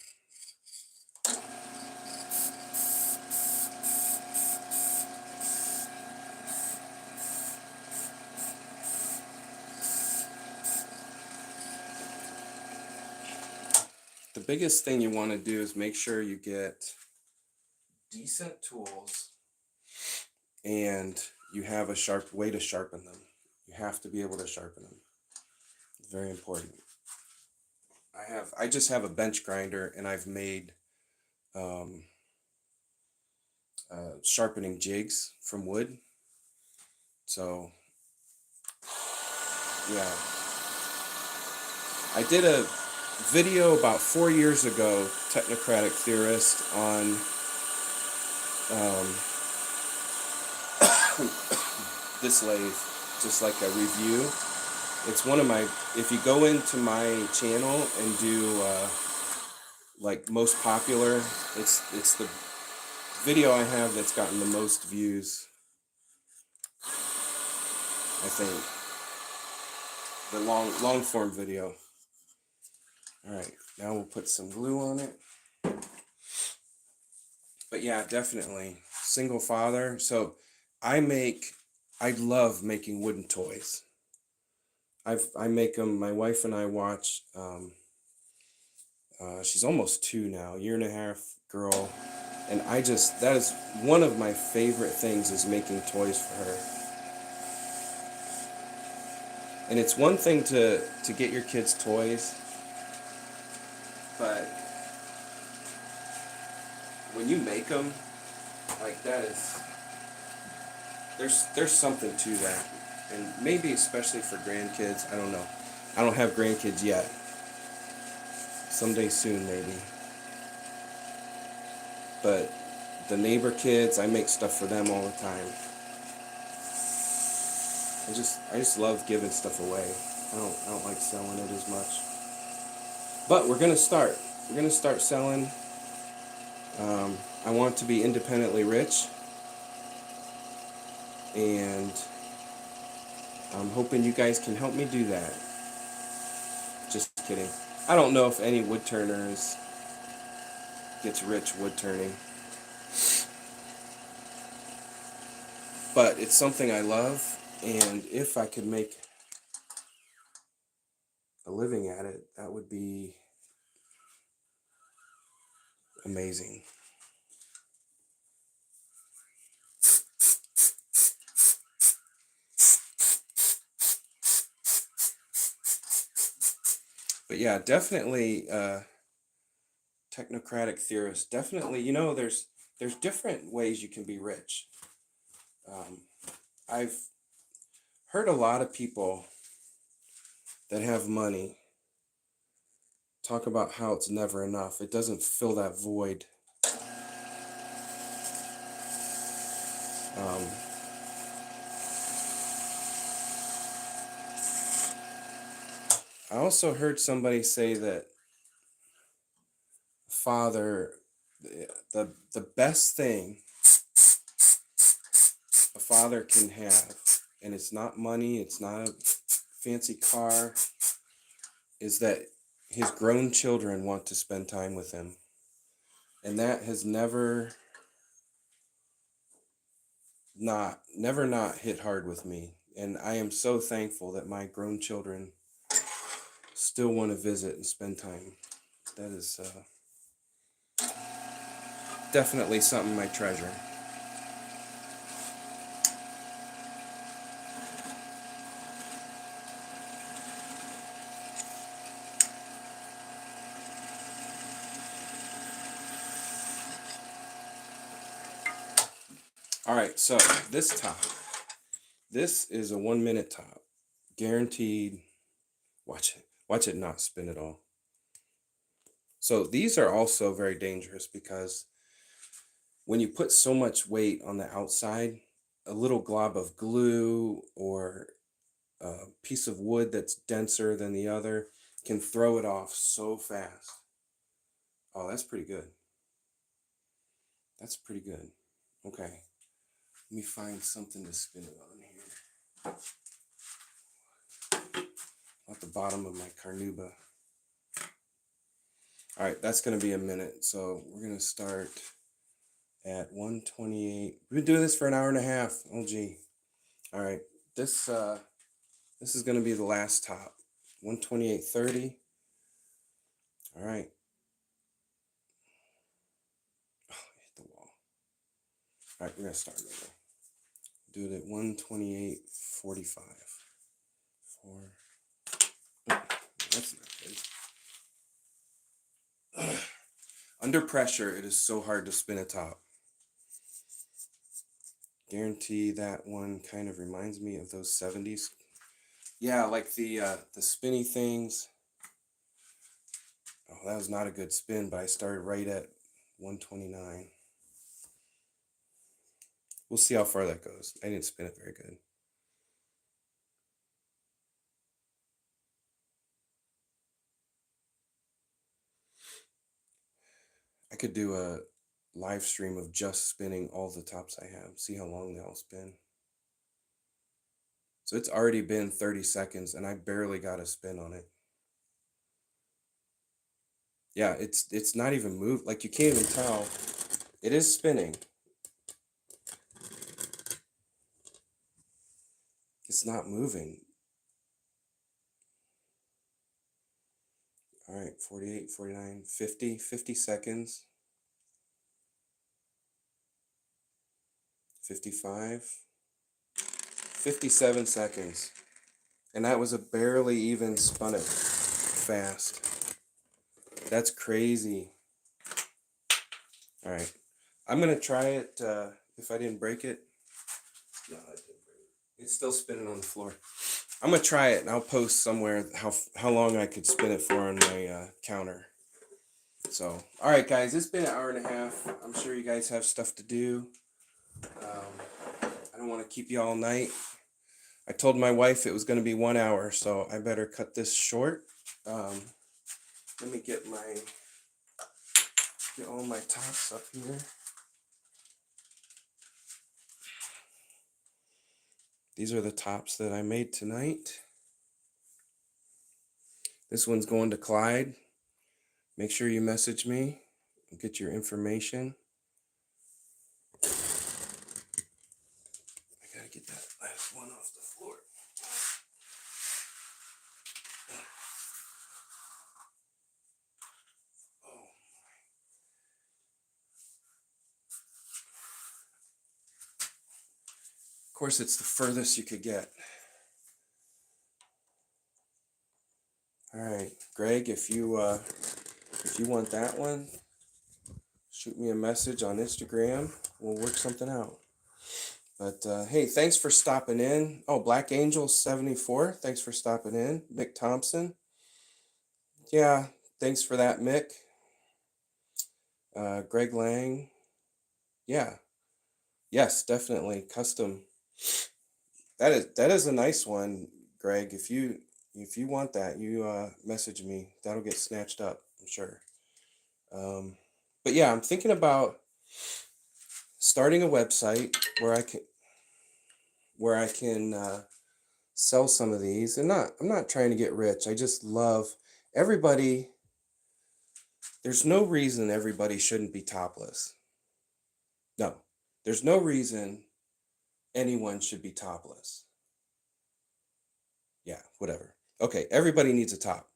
The biggest thing you want to do is make sure you get decent tools and you have a sharp way to sharpen them. You have to be able to sharpen them. It's very important. I just have a bench grinder, and I've made sharpening jigs from wood. So yeah, I did a video about 4 years ago, Technocratic Theorist, on this lathe, just like a review. It's one of my, if you go into my channel and do like most popular, it's the video I have that's gotten the most views, I think. The long form video. All right, now we'll put some glue on it. But yeah, definitely single father. So I love making wooden toys. I make them. My wife and I watch. She's almost 2 now, 1.5 girl, and that is one of my favorite things, is making toys for her. And it's one thing to get your kids toys, but when you make them, like, that is, there's something to that. And maybe especially for grandkids, I don't know. I don't have grandkids yet. Someday soon, maybe. But the neighbor kids, I make stuff for them all the time. I just love giving stuff away. I don't like selling it as much. But we're gonna start. We're gonna start selling. I want to be independently rich, and I'm hoping you guys can help me do that. Just kidding. I don't know if any wood turners gets rich wood turning, but it's something I love, and if I could make a living at it, that would be amazing. But yeah, definitely technocratic theorist. Definitely, there's different ways you can be rich. I've heard a lot of people that have money talk about how it's never enough. It doesn't fill that void. I also heard somebody say that father, the best thing a father can have, and it's not money, it's not a fancy car, is that his grown children want to spend time with him. And that has never not hit hard with me. And I am so thankful that my grown children still want to visit and spend time. That is definitely something I treasure. All right, so this is a 1-minute top, guaranteed. Watch it not spin at all. So these are also very dangerous, because when you put so much weight on the outside, a little glob of glue or a piece of wood that's denser than the other can throw it off so fast. Oh, that's pretty good. That's pretty good. Okay. Let me find something to spin it on here. At the bottom of my carnauba. All right, that's going to be a minute. So we're going to start at 128. We've been doing this for an hour and a half. Oh, gee. All right. This is going to be the last top. 128.30. All right. Oh, I hit the wall. All right, we're going to start over. Do it at 128.45. 4. Oh, that's not good. Under pressure, it is so hard to spin a top. Guarantee that one kind of reminds me of those 70s. Yeah, like the spinny things. Oh, that was not a good spin, but I started right at 129. We'll see how far that goes. I didn't spin it very good. I could do a live stream of just spinning all the tops I have. See how long they'll spin. So it's already been 30 seconds and I barely got a spin on it. Yeah, it's not even moved. Like, you can't even tell. It is spinning. It's not moving. All right, 48, 49, 50 seconds. 55, 57 seconds. And that was a barely even spun it fast. That's crazy. All right, I'm gonna try it. If I didn't break it, no, I didn't break it. It's still spinning on the floor. I'm gonna try it, and I'll post somewhere how long I could spin it for on my counter. So, all right, guys, it's been an hour and a half. I'm sure you guys have stuff to do. I don't want to keep you all night. I told my wife it was going to be 1 hour, so I better cut this short. Let me get all my tops up here. These are the tops that I made tonight. This one's going to Clyde. Make sure you message me and get your information. I gotta get that last one off the floor. Oh. Of course, it's the furthest you could get. All right, Greg, if you want that one, shoot me a message on Instagram. We'll work something out. But hey, thanks for stopping in. Oh, Black Angel 74, thanks for stopping in. Mick Thompson. Yeah, thanks for that, Mick. Greg Lang. Yeah. Yes, definitely. Custom. That is a nice one, Greg. If you want that, you message me. That'll get snatched up, I'm sure. But yeah, I'm thinking about starting a website where I can sell some of these. And I'm not trying to get rich. I just love everybody. There's no reason everybody shouldn't be topless. No, there's no reason anyone should be topless. Yeah, whatever. Okay, everybody needs a top.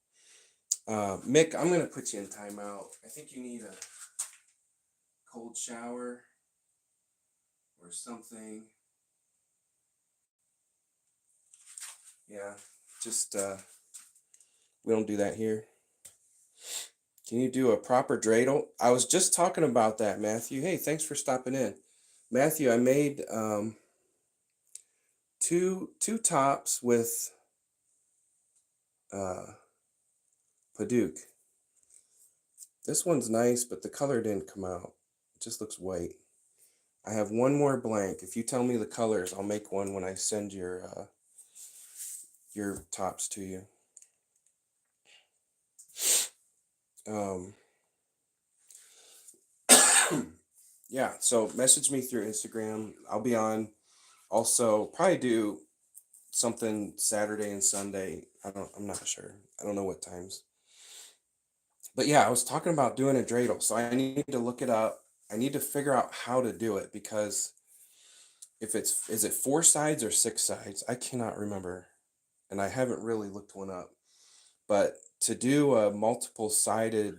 Mick, I'm gonna put you in timeout. I think you need a cold shower or something. Yeah, just we don't do that here. Can you do a proper dreidel? I was just talking about that, Matthew. Hey, thanks for stopping in. Matthew, I made two tops with padauk. This one's nice, but the color didn't come out. It just looks white. I have one more blank. If you tell me the colors, I'll make one when I send your tops to you. Yeah, so message me through Instagram. I'll be on. Also, probably do something Saturday and Sunday. I'm not sure. I don't know what times. But yeah, I was talking about doing a dreidel, so I need to look it up. I need to figure out how to do it, because is it 4 sides or 6 sides? I cannot remember, and I haven't really looked one up. But to do a multiple sided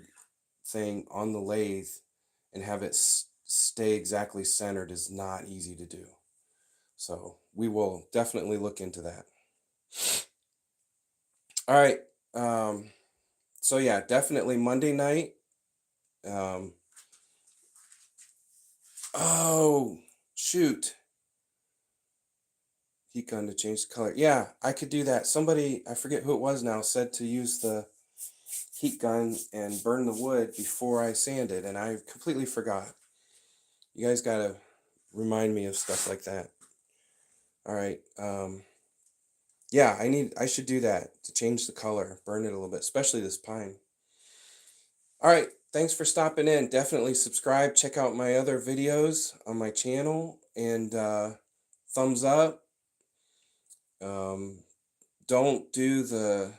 thing on the lathe and have it stay exactly centered is not easy to do. So we will definitely look into that. All right. So yeah, definitely Monday night. Oh, shoot. Heat gun to change the color. Yeah, I could do that. Somebody, I forget who it was now, said to use the heat gun and burn the wood before I sanded, and I completely forgot. You guys gotta remind me of stuff like that. All right. Yeah, I should do that to change the color, burn it a little bit, especially this pine. All right. Thanks for stopping in. Definitely subscribe. Check out my other videos on my channel, and thumbs up. Don't do the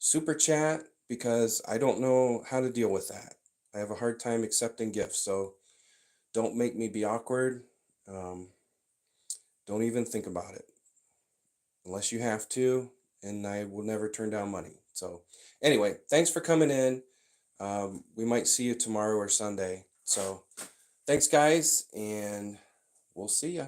super chat because I don't know how to deal with that. I have a hard time accepting gifts, so don't make me be awkward. Um, don't even think about it unless you have to, and I will never turn down money. So, anyway, thanks for coming in. We might see you tomorrow or Sunday. So, thanks, guys, and we'll see ya.